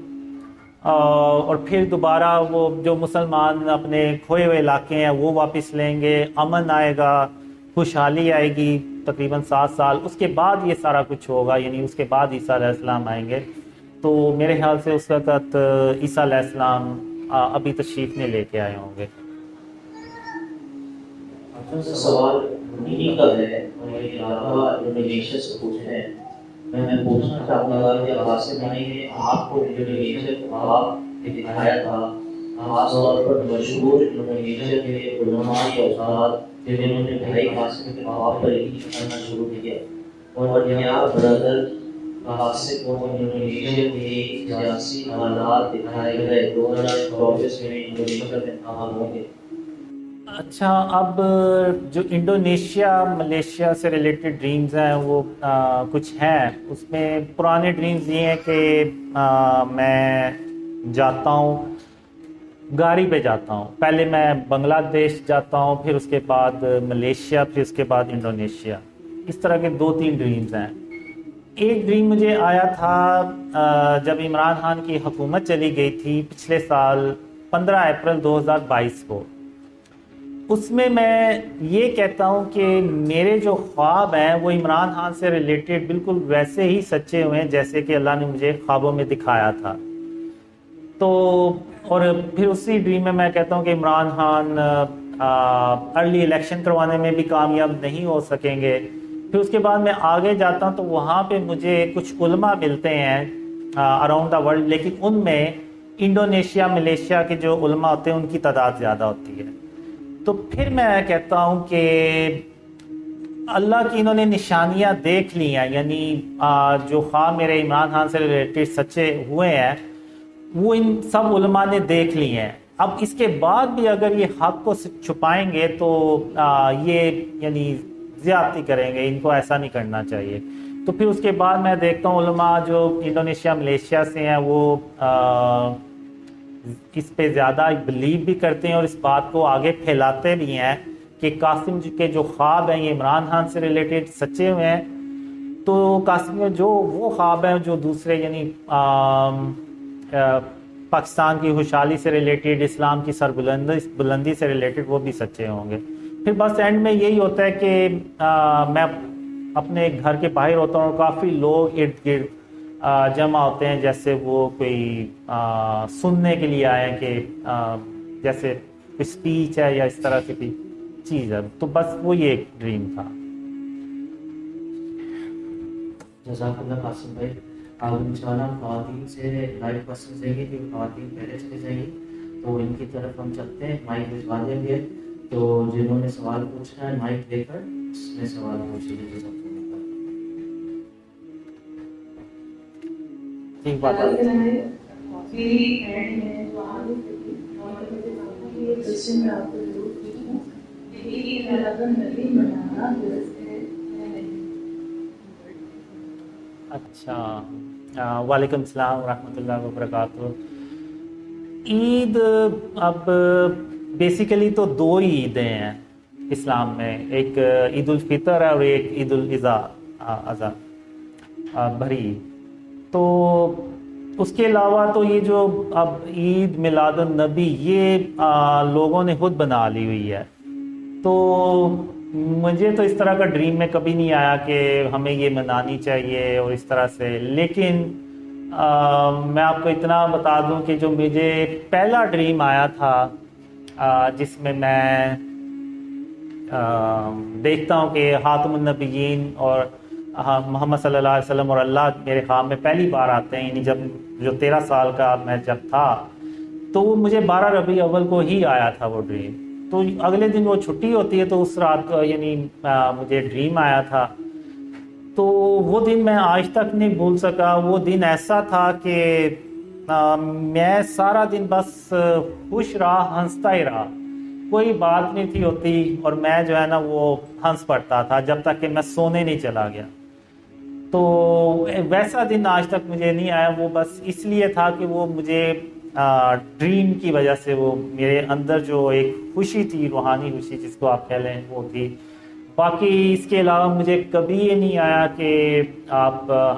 اور پھر دوبارہ وہ جو مسلمان اپنے کھوئے ہوئے علاقے ہیں وہ واپس لیں گے، امن آئے گا، خوشحالی آئے گی تقریباً 7 سال۔ اس کے بعد یہ سارا کچھ ہوگا، یعنی اس کے بعد عیسیٰ علیہ السلام آئیں گے۔ تو میرے خیال سے اس وقت عیسیٰ علیہ السلام ابھی تشریف نہیں لے کے آئے ہوں گے۔ سوال انہی کا ہے، میرے علاوہ انڈونیشیا سے پوچھے ہیں۔ میں پوچھنا چاہوں گا کہ قاسم بھائی نے آپ کو انڈونیشیا کا خواب دکھایا تھا، خاص طور پر مشہور انڈونیشیا کے علماء یا استاد جنہوں نے بھائی قاسم کے خواب پر یقین کرنا شروع کیا، اور کیا برادر قاسم کو انڈونیشیا کے سیاسی حالات دکھائے گئے 2024 میں انڈونیشیا میں انتخاب ہوں گے؟ اچھا، اب جو انڈونیشیا ملیشیا سے ریلیٹڈ ڈریمز ہیں وہ کچھ ہیں۔ اس میں پرانے ڈریمز یہ ہیں کہ میں جاتا ہوں گاڑی پہ جاتا ہوں، پہلے میں بنگلہ دیش جاتا ہوں، پھر اس کے بعد ملیشیا، پھر اس کے بعد انڈونیشیا۔ اس طرح کے 2-3 ڈریمز ہیں۔ ایک ڈریم مجھے آیا تھا جب عمران خان کی حکومت چلی گئی تھی پچھلے سال 15 اپریل 2022 کو۔ اس میں یہ کہتا ہوں کہ میرے جو خواب ہیں وہ عمران خان سے ریلیٹڈ بالکل ویسے ہی سچے ہوئے ہیں جیسے کہ اللہ نے مجھے خوابوں میں دکھایا تھا۔ تو اور پھر اسی ڈریم میں میں کہتا ہوں کہ عمران خان ارلی الیکشن کروانے میں بھی کامیاب نہیں ہو سکیں گے۔ پھر اس کے بعد میں آگے جاتا ہوں تو وہاں پہ مجھے کچھ علماء ملتے ہیں اراؤنڈ دا ورلڈ، لیکن ان میں انڈونیشیا ملیشیا کے جو علماء ہوتے ہیں ان کی تعداد زیادہ ہوتی ہے۔ تو پھر میں کہتا ہوں کہ اللہ کی انہوں نے نشانیاں دیکھ لی ہیں، یعنی جو خواب میرے عمران خان سے ریلیٹڈ سچے ہوئے ہیں وہ ان سب علماء نے دیکھ لی ہیں۔ اب اس کے بعد بھی اگر یہ حق کو چھپائیں گے تو یہ یعنی زیادتی کریں گے، ان کو ایسا نہیں کرنا چاہیے۔ تو پھر اس کے بعد میں دیکھتا ہوں علماء جو انڈونیشیا ملیشیا سے ہیں وہ اس پہ زیادہ بلیو بھی کرتے ہیں اور اس بات کو آگے پھیلاتے بھی ہیں کہ قاسم کے جو خواب ہیں یہ عمران خان سے ریلیٹڈ سچے ہوئے ہیں۔ تو قاسم کے جو وہ خواب ہیں جو دوسرے یعنی پاکستان کی خوشحالی سے ریلیٹڈ، اسلام کی سربلندی سے ریلیٹڈ، وہ بھی سچے ہوں گے۔ پھر بس اینڈ میں یہی ہوتا ہے کہ میں اپنے گھر کے باہر ہوتا ہوں اور کافی لوگ ارد گرد جمع ہوتے ہیں، جیسے وہ کوئی سننے کے لیے آئے ہیں کہ جیسے اسپیچ ہے یا اس طرح سے کوئی چیز ہے. تو بس وہ یہ ایک ڈریم تھا. جزاک اللہ قاسم بھائی. آپ انشاءاللہ خواتین سے لائیو کوشچن دیں گے، جو خواتین پہلے چلے جائیں گی تو ان کی طرف ہم چلتے ہیں. مائک بھجوا دیں گے، تو جنہوں نے سوال پوچھنا ہے مائک لے کر اس میں سوال پوچھیے. جزاک اللہ. ٹھیک بات ہے. اچھا، وعلیکم السلام ورحمۃ اللہ وبرکاتہ. عید اب بیسیکلی تو دو ہی عیدیں ہیں اسلام میں، ایک عید الفطر ہے اور ایک عید الاضحیٰ بھری عید. تو اس کے علاوہ تو یہ جو اب عید میلاد النبی یہ لوگوں نے خود بنا لی ہوئی ہے. تو مجھے تو اس طرح کا ڈریم میں کبھی نہیں آیا کہ ہمیں یہ منانی چاہیے اور اس طرح سے. لیکن میں آپ کو اتنا بتا دوں کہ جو مجھے پہلا ڈریم آیا تھا جس میں دیکھتا ہوں کہ خاتم النبیین اور محمد صلی اللہ علیہ وسلم اور اللہ میرے خواب میں پہلی بار آتے ہیں، یعنی جب جو 13 سال کا میں جب تھا، تو وہ مجھے 12 ربیع اول کو ہی آیا تھا وہ ڈریم. تو اگلے دن وہ چھٹی ہوتی ہے تو اس رات کو یعنی مجھے ڈریم آیا تھا. تو وہ دن میں آج تک نہیں بھول سکا. وہ دن ایسا تھا کہ میں سارا دن بس خوش رہا، ہنستا ہی رہا، کوئی بات نہیں تھی ہوتی، اور میں جو ہے نا وہ ہنس پڑتا تھا جب تک کہ میں سونے نہیں چلا گیا. تو ویسا دن آج تک مجھے نہیں آیا. وہ بس اس لیے تھا کہ وہ مجھے ڈریم کی وجہ سے وہ میرے اندر جو ایک خوشی تھی، روحانی خوشی جس کو آپ کہہ لیں، وہ تھی. باقی اس کے علاوہ مجھے کبھی یہ نہیں آیا کہ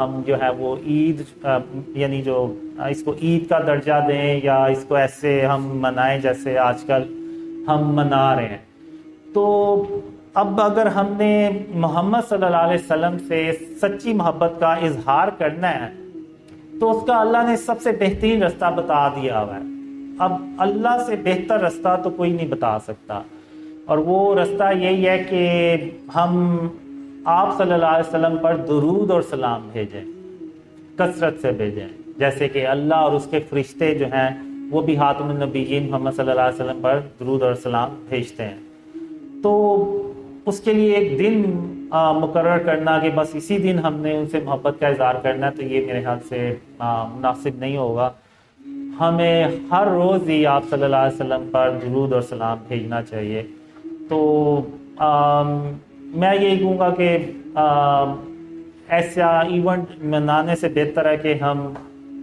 ہم جو ہے وہ عید یعنی جو اس کو عید کا درجہ دیں یا اس کو ایسے ہم منائیں جیسے آج کل ہم منا رہے ہیں. تو اب اگر ہم نے محمد صلی اللہ علیہ وسلم سے سچی محبت کا اظہار کرنا ہے تو اس کا اللہ نے سب سے بہترین رستہ بتا دیا ہوا ہے. اب اللہ سے بہتر رستہ تو کوئی نہیں بتا سکتا، اور وہ رستہ یہی ہے کہ ہم آپ صلی اللہ علیہ وسلم پر درود اور سلام بھیجیں، کثرت سے بھیجیں، جیسے کہ اللہ اور اس کے فرشتے جو ہیں وہ بھی خاتم النبیین محمد صلی اللہ علیہ وسلم پر درود اور سلام بھیجتے ہیں. تو اس کے لیے ایک دن مقرر کرنا کہ بس اسی دن ہم نے ان سے محبت کا اظہار کرنا ہے، تو یہ میرے خیال سے مناسب نہیں ہوگا. ہمیں ہر روز ہی آپ صلی اللہ علیہ وسلم پر درود اور سلام بھیجنا چاہیے. تو میں یہی کہوں گا کہ ایسا ایونٹ منانے سے بہتر ہے کہ ہم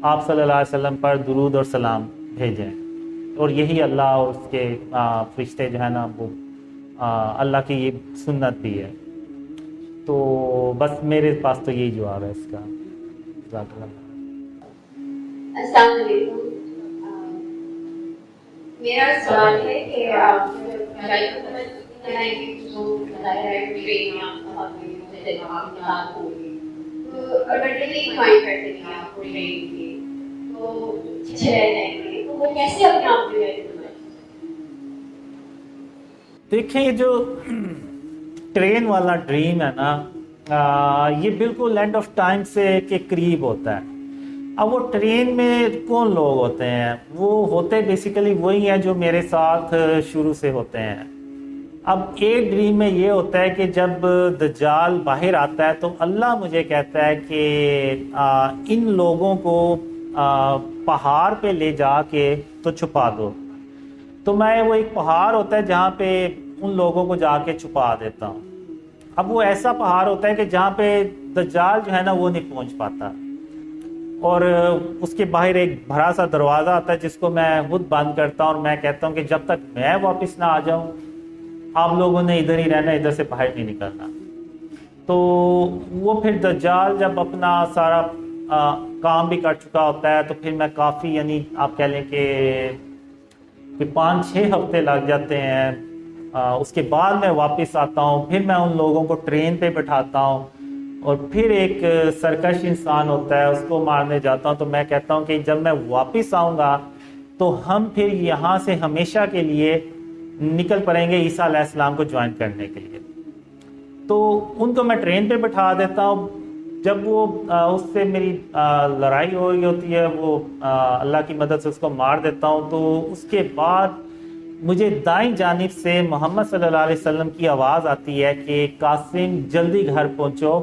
آپ صلی اللہ علیہ وسلم پر درود اور سلام بھیجیں، اور یہی اللہ اور اس کے فرشتے جو ہے نا وہ اللہ کی یہ سنت بھی ہے. تو بس میرے پاس تو یہی جواب ہے اس کا. جزاک اللہ. السلام علیکم. میرا سوال ہے کہ دیکھیں یہ جو ٹرین والا ڈریم ہے نا، یہ بالکل اینڈ آف ٹائم سے کے قریب ہوتا ہے. اب وہ ٹرین میں کون لوگ ہوتے ہیں؟ وہ ہوتے بیسیکلی وہی ہیں جو میرے ساتھ شروع سے ہوتے ہیں. اب ایک ڈریم میں یہ ہوتا ہے کہ جب دجال باہر آتا ہے تو اللہ مجھے کہتا ہے کہ ان لوگوں کو پہاڑ پہ لے جا کے تو چھپا دو. تو میں وہ ایک پہاڑ ہوتا ہے جہاں پہ ان لوگوں کو جا کے چھپا دیتا ہوں. اب وہ ایسا پہاڑ ہوتا ہے کہ جہاں پہ دجال جو ہے نا وہ نہیں پہنچ پاتا، اور اس کے باہر ایک بڑا سا دروازہ آتا ہے جس کو میں خود بند کرتا ہوں، اور میں کہتا ہوں کہ جب تک میں واپس نہ آ جاؤں آپ لوگوں نے ادھر ہی رہنا، ادھر سے باہر نہیں نکلنا. تو وہ پھر دجال جب اپنا سارا کام بھی کر چکا ہوتا ہے تو پھر میں کافی یعنی آپ کہہ لیں کہ 5-6 ہفتے لگ جاتے ہیں اس کے بعد میں واپس آتا ہوں، پھر میں ان لوگوں کو ٹرین پہ بٹھاتا ہوں، اور پھر ایک سرکش انسان ہوتا ہے اس کو مارنے جاتا ہوں. تو میں کہتا ہوں کہ جب میں واپس آؤں گا تو ہم پھر یہاں سے ہمیشہ کے لیے نکل پڑیں گے عیسیٰ علیہ السلام کو جوائن کرنے کے لیے. تو ان کو میں ٹرین پہ بٹھا دیتا ہوں. جب وہ اس سے میری لڑائی ہو رہی ہوتی ہے، وہ اللہ کی مدد سے اس کو مار دیتا ہوں. تو اس کے بعد مجھے دائیں جانب سے محمد صلی اللہ علیہ وسلم کی آواز آتی ہے کہ قاسم جلدی گھر پہنچو،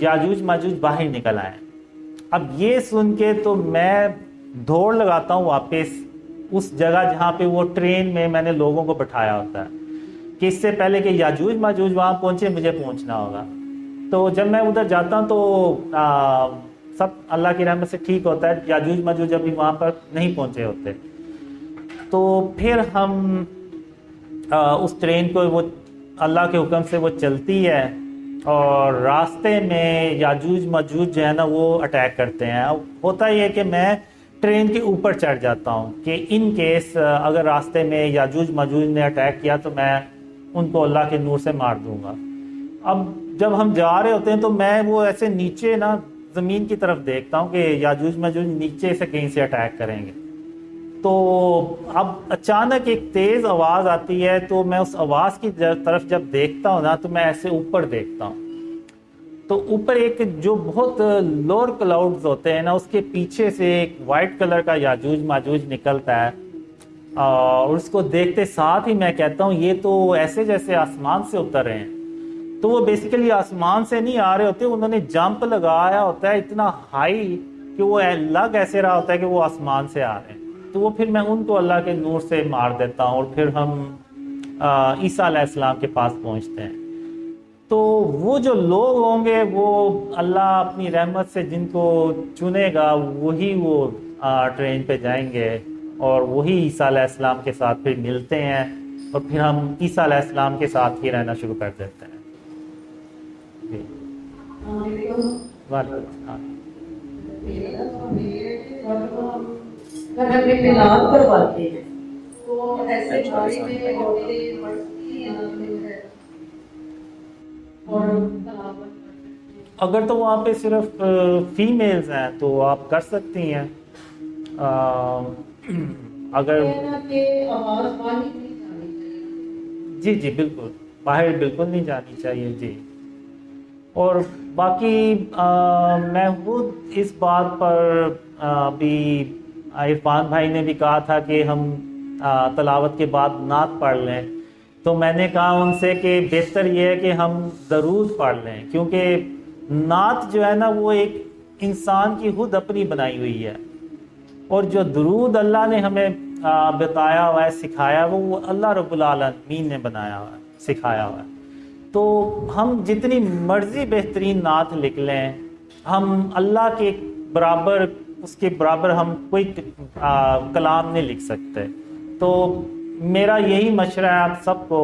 یاجوج ماجوج باہر نکل آئے. اب یہ سن کے تو میں دوڑ لگاتا ہوں واپس اس جگہ جہاں پہ وہ ٹرین میں نے لوگوں کو بٹھایا ہوتا ہے، کہ اس سے پہلے کہ یاجوج ماجوج وہاں پہنچے مجھے پہنچنا ہوگا. تو جب میں ادھر جاتا ہوں تو سب اللہ کی رحمت سے ٹھیک ہوتا ہے، یاجوج ماجوج ابھی وہاں پر نہیں پہنچے ہوتے. تو پھر ہم اس ٹرین کو وہ اللہ کے حکم سے وہ چلتی ہے، اور راستے میں یاجوج ماجوج جو ہے نا وہ اٹیک کرتے ہیں. اب ہوتا یہ ہے کہ میں ٹرین کے اوپر چڑھ جاتا ہوں کہ ان کیس اگر راستے میں یاجوج ماجوج نے اٹیک کیا تو میں ان کو اللہ کے نور سے مار دوں گا. اب جب ہم جا رہے ہوتے ہیں تو میں وہ ایسے نیچے نا زمین کی طرف دیکھتا ہوں کہ یاجوج ماجوج نیچے سے کہیں سے اٹیک کریں گے. تو اب اچانک ایک تیز آواز آتی ہے، تو میں اس آواز کی طرف جب دیکھتا ہوں نا تو میں ایسے اوپر دیکھتا ہوں. تو اوپر ایک جو بہت لوور کلاؤڈز ہوتے ہیں نا اس کے پیچھے سے ایک وائٹ کلر کا یاجوج ماجوج نکلتا ہے، اور اس کو دیکھتے ساتھ ہی میں کہتا ہوں یہ تو ایسے جیسے آسمان سے اتر رہے ہیں. تو وہ بیسیکلی آسمان سے نہیں آ رہے ہوتے، انہوں نے جمپ لگایا ہوتا ہے اتنا ہائی کہ وہ لگ ایسے رہا ہوتا ہے کہ وہ آسمان سے آ رہے ہیں. تو وہ پھر میں ان کو اللہ کے نور سے مار دیتا ہوں، اور پھر ہم عیسیٰ علیہ السلام کے پاس پہنچتے ہیں. تو وہ جو لوگ ہوں گے وہ اللہ اپنی رحمت سے جن کو چنے گا وہی وہ ٹرین پہ جائیں گے، اور وہی عیسیٰ علیہ السلام کے ساتھ پھر ملتے ہیں، اور پھر ہم عیسیٰ علیہ السلام کے ساتھ ہی رہنا شروع کر دیتے ہیں. جی وعلیکم السلام. اگر تو وہاں پہ صرف فیمیلز ہیں تو آپ کر سکتی ہیں. اگر جی بالکل باہر بالکل نہیں جانی چاہیے. جی اور باقی میں خود اس بات پر بھی عرفان بھائی نے بھی کہا تھا کہ ہم تلاوت کے بعد نعت پڑھ لیں، تو میں نے کہا ان سے کہ بہتر یہ ہے کہ ہم درود پڑھ لیں، کیونکہ نعت جو ہے نا وہ ایک انسان کی خود اپنی بنائی ہوئی ہے، اور جو درود اللہ نے ہمیں بتایا ہوا ہے سکھایا وہ اللہ رب العالمین نے بنایا ہوا ہے سکھایا ہوا ہے. تو ہم جتنی مرضی بہترین نعت لکھ لیں، ہم اللہ کے برابر اس کے برابر ہم کوئی کلام نہیں لکھ سکتے. تو میرا یہی مشورہ ہے آپ سب کو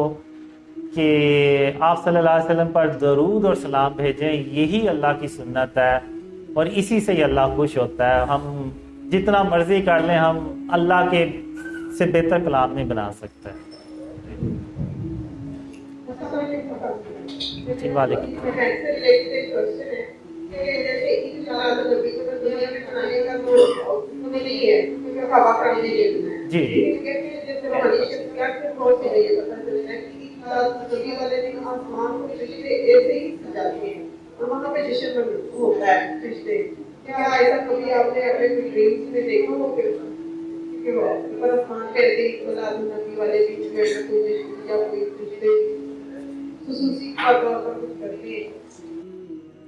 کہ آپ صلی اللہ علیہ وسلم پر درود اور سلام بھیجیں، یہی اللہ کی سنت ہے، اور اسی سے ہی اللہ خوش ہوتا ہے. ہم جتنا مرضی کر لیں ہم اللہ کے سے بہتر کلام نہیں بنا سکتے. جی وعلیکم. جی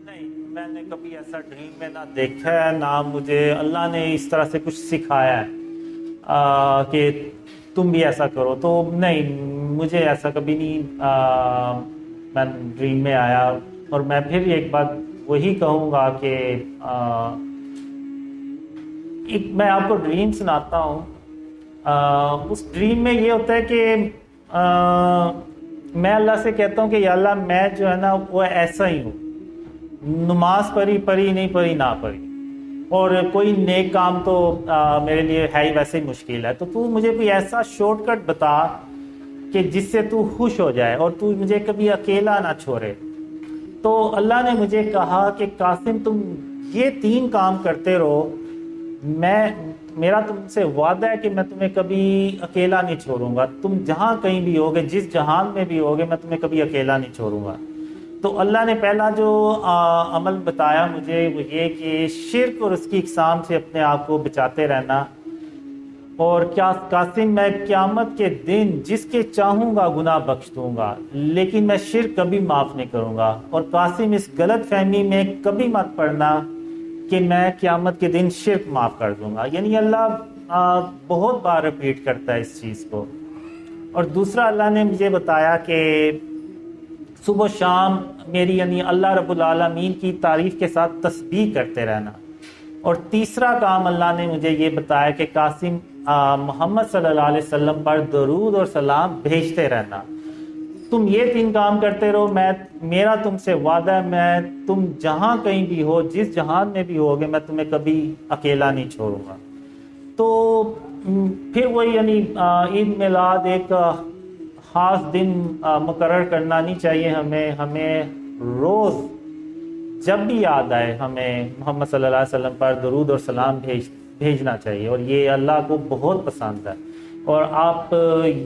نہیں، میں نے کبھی ایسا ڈریم میں نہ دیکھا ہے، نہ مجھے اللہ نے اس طرح سے کچھ سکھایا ہے کہ تم بھی ایسا کرو. تو نہیں، مجھے ایسا کبھی نہیں میں ڈریم میں آیا. اور میں پھر ایک بات وہی کہوں گا کہ میں آپ کو ڈریم سناتا ہوں. اس ڈریم میں یہ ہوتا ہے کہ میں اللہ سے کہتا ہوں کہ یا اللہ میں جو ہے نا وہ ایسا ہی ہوں، نماز پڑھی نہیں پڑھی نہ پڑھی، اور کوئی نیک کام تو میرے لیے ہے ہی ویسے ہی مشکل ہے. تو مجھے کوئی ایسا شارٹ کٹ بتا کہ جس سے تو خوش ہو جائے اور تو مجھے کبھی اکیلا نہ چھوڑے۔ تو اللہ نے مجھے کہا کہ قاسم تم یہ 3 کام کرتے رہو، میرا تم سے وعدہ ہے کہ میں تمہیں کبھی اکیلا نہیں چھوڑوں گا، تم جہاں کہیں بھی ہوگے، جس جہان میں بھی ہوگے، میں تمہیں کبھی اکیلا نہیں چھوڑوں گا۔ تو اللہ نے پہلا جو عمل بتایا مجھے وہ یہ کہ شرک اور اس کی اقسام سے اپنے آپ کو بچاتے رہنا، اور کیا قاسم میں قیامت کے دن جس کے چاہوں گا گناہ بخش دوں گا، لیکن میں شرک کبھی معاف نہیں کروں گا۔ اور قاسم اس غلط فہمی میں کبھی مت پڑنا کہ میں قیامت کے دن شرک معاف کر دوں گا، یعنی اللہ بہت بار ریپیٹ کرتا ہے اس چیز کو۔ اور دوسرا اللہ نے مجھے بتایا کہ صبح و شام میری یعنی اللہ رب العالمین کی تعریف کے ساتھ تسبیح کرتے رہنا۔ اور تیسرا کام اللہ نے مجھے یہ بتایا کہ قاسم محمد صلی اللہ علیہ وسلم پر درود اور سلام بھیجتے رہنا۔ تم یہ 3 کام کرتے رہو، میرا تم سے وعدہ ہے، میں تم جہاں کہیں بھی ہو، جس جہان میں بھی ہوگے، میں تمہیں کبھی اکیلا نہیں چھوڑوں گا۔ تو پھر وہی یعنی عید میلاد ایک خاص دن مقرر کرنا نہیں چاہیے ہمیں روز جب بھی یاد آئے ہمیں محمد صلی اللہ علیہ وسلم پر درود اور سلام بھیجنا چاہیے، اور یہ اللہ کو بہت پسند ہے۔ اور آپ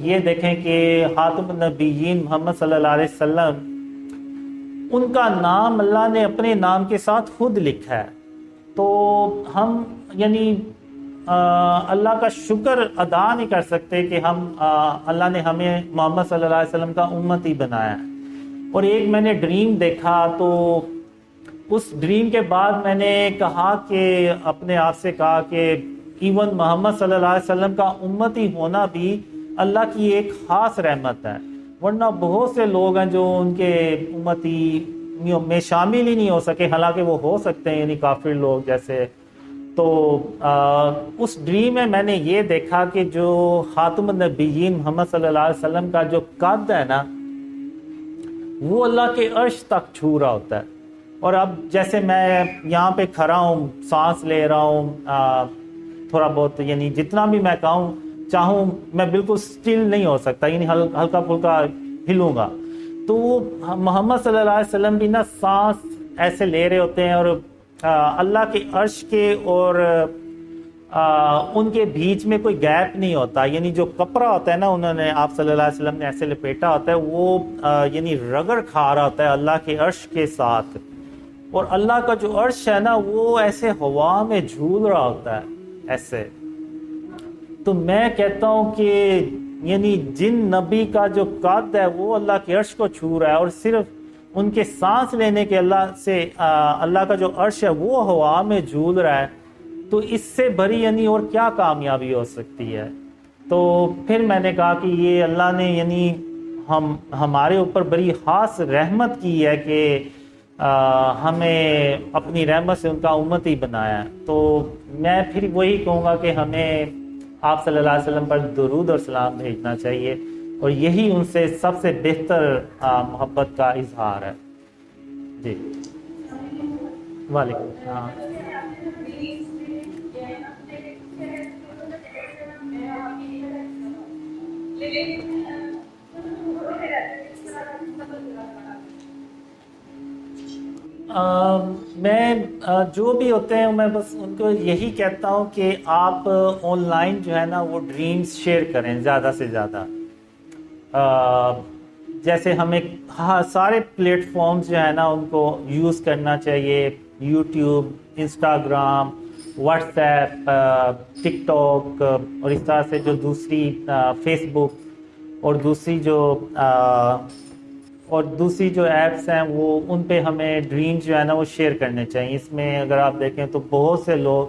یہ دیکھیں کہ خاتم النبیین محمد صلی اللہ علیہ وسلم، ان کا نام اللہ نے اپنے نام کے ساتھ خود لکھا ہے۔ تو ہم یعنی اللہ کا شکر ادا نہیں کر سکتے کہ اللہ نے ہمیں محمد صلی اللہ علیہ وسلم کا امتی بنایا ہے۔ اور ایک میں نے ڈریم دیکھا، تو اس ڈریم کے بعد میں نے کہا کہ اپنے آپ سے کہا کہ ایون محمد صلی اللہ علیہ وسلم کا امتی ہونا بھی اللہ کی ایک خاص رحمت ہے، ورنہ بہت سے لوگ ہیں جو ان کے امتی میں شامل ہی نہیں ہو سکے، حالانکہ وہ ہو سکتے ہیں، یعنی کافر لوگ جیسے۔ تو اس ڈریم میں نے یہ دیکھا کہ جو خاتم النبیین محمد صلی اللہ علیہ وسلم کا جو قد ہے نا، وہ اللہ کے عرش تک چھو رہا ہوتا ہے۔ اور اب جیسے میں یہاں پہ کھڑا ہوں، سانس لے رہا ہوں، تھوڑا بہت یعنی جتنا بھی میں چاہوں میں بالکل سٹل نہیں ہو سکتا، یعنی ہلکا پھلکا ہلوں گا۔ تو محمد صلی اللہ علیہ وسلم بھی نا سانس ایسے لے رہے ہوتے ہیں، اور اللہ کے عرش کے اور ان کے بیچ میں کوئی گیپ نہیں ہوتا، یعنی جو کپڑا ہوتا ہے نا انہوں نے آپ صلی اللہ علیہ وسلم نے ایسے لپیٹا ہوتا ہے، وہ یعنی رگڑ کھا رہا ہوتا ہے اللہ کے عرش کے ساتھ۔ اور اللہ کا جو عرش ہے نا وہ ایسے ہوا میں جھول رہا ہوتا ہے ایسے۔ تو میں کہتا ہوں کہ یعنی جن نبی کا جو قد ہے وہ اللہ کے عرش کو چھو رہا ہے، اور صرف ان کے سانس لینے کے اللہ کا جو عرش ہے وہ ہوا میں جھول رہا ہے، تو اس سے بڑی یعنی اور کیا کامیابی ہو سکتی ہے۔ تو پھر میں نے کہا کہ یہ اللہ نے یعنی ہمارے اوپر بڑی خاص رحمت کی ہے کہ ہمیں اپنی رحمت سے ان کا امتی بنایا ہے۔ تو میں پھر وہی کہوں گا کہ ہمیں آپ صلی اللہ علیہ وسلم پر درود اور سلام بھیجنا چاہیے، اور یہی ان سے سب سے بہتر محبت کا اظہار ہے۔ جی وعلیکم السلام۔ میں جو بھی ہوتے ہیں میں بس ان کو یہی کہتا ہوں کہ آپ آن لائن جو ہے نا وہ ڈریمز شیئر کریں زیادہ سے زیادہ۔ جیسے ہمیں سارے پلیٹ فارمز جو ہے نا ان کو یوز کرنا چاہیے، یوٹیوب، انسٹاگرام، واٹس ایپ، ٹک ٹاک، اور اس طرح سے جو دوسری فیس بک اور دوسری جو ایپس ہیں وہ ان پہ ہمیں ڈریم جو ہے نا وہ شیئر کرنے چاہیے۔ اس میں اگر آپ دیکھیں تو بہت سے لوگ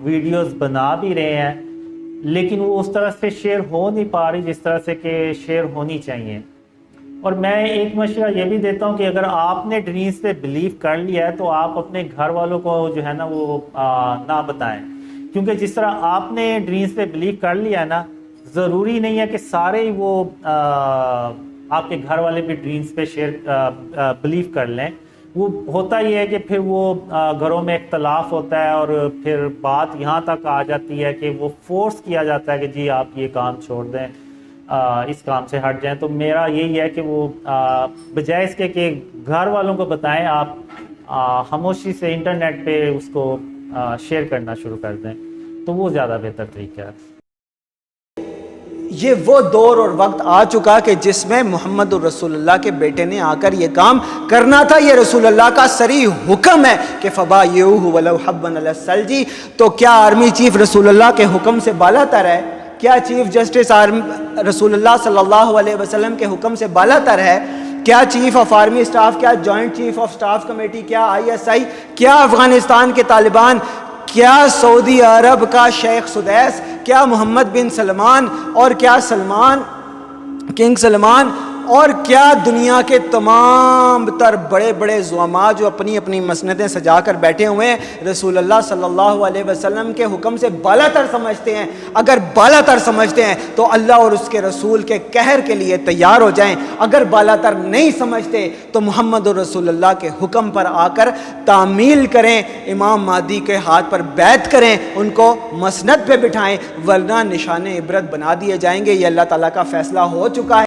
ویڈیوز بنا بھی رہے ہیں، لیکن وہ اس طرح سے شیئر ہو نہیں پا رہی جس طرح سے کہ شیئر ہونی چاہیے۔ اور میں ایک مشورہ یہ بھی دیتا ہوں کہ اگر آپ نے ڈریمز پہ بلیو کر لیا ہے تو آپ اپنے گھر والوں کو جو ہے نا وہ نہ بتائیں، کیونکہ جس طرح آپ نے ڈریمز پہ بلیو کر لیا ہے نا، ضروری نہیں ہے کہ سارے ہی وہ آپ کے گھر والے بھی ڈریمز پہ بلیو کر لیں۔ وہ ہوتا یہ ہے کہ پھر وہ گھروں میں اختلاف ہوتا ہے، اور پھر بات یہاں تک آ جاتی ہے کہ وہ فورس کیا جاتا ہے کہ جی آپ یہ کام چھوڑ دیں۔ اس کام سے ہٹ جائیں. تو میرا یہی ہے کہ وہ بجائے اس کے کہ گھر والوں کو بتائیں، آپ خاموشی سے انٹرنیٹ پہ اس کو شیئر کرنا شروع کر دیں، تو وہ زیادہ بہتر طریقہ ہے. یہ وہ دور اور وقت آ چکا کہ جس میں محمد الرسول اللہ کے بیٹے نے آ کر یہ کام کرنا تھا. یہ رسول اللہ کا صریح حکم ہے کہ فبایعوہ ولو حبا علی الثلج. تو کیا آرمی چیف رسول اللہ کے حکم سے بالا تر ہے؟ کیا چیف جسٹس رسول اللہ صلی اللہ علیہ وسلم کے حکم سے بالا تر ہے؟ کیا چیف آف آرمی اسٹاف، کیا joint chief of staff committee, کیا ISI، کیا افغانستان کے طالبان، کیا سعودی عرب کا شیخ سدیس، کیا محمد بن سلمان، اور کیا کنگ سلمان، اور کیا دنیا کے تمام تر بڑے بڑے زعماء جو اپنی اپنی مسندیں سجا کر بیٹھے ہوئے ہیں رسول اللہ صلی اللہ علیہ وسلم کے حکم سے بالا تر سمجھتے ہیں؟ اگر بالا تر سمجھتے ہیں تو اللہ اور اس کے رسول کے قہر کے لیے تیار ہو جائیں. اگر بالا تر نہیں سمجھتے تو محمد رسول اللہ کے حکم پر آ کر تعمیل کریں، امام مہدی کے ہاتھ پر بیعت کریں، ان کو مسند پہ بٹھائیں، ورنہ نشان عبرت بنا دیے جائیں گے. یہ اللہ تعالیٰ کا فیصلہ ہو چکا ہے.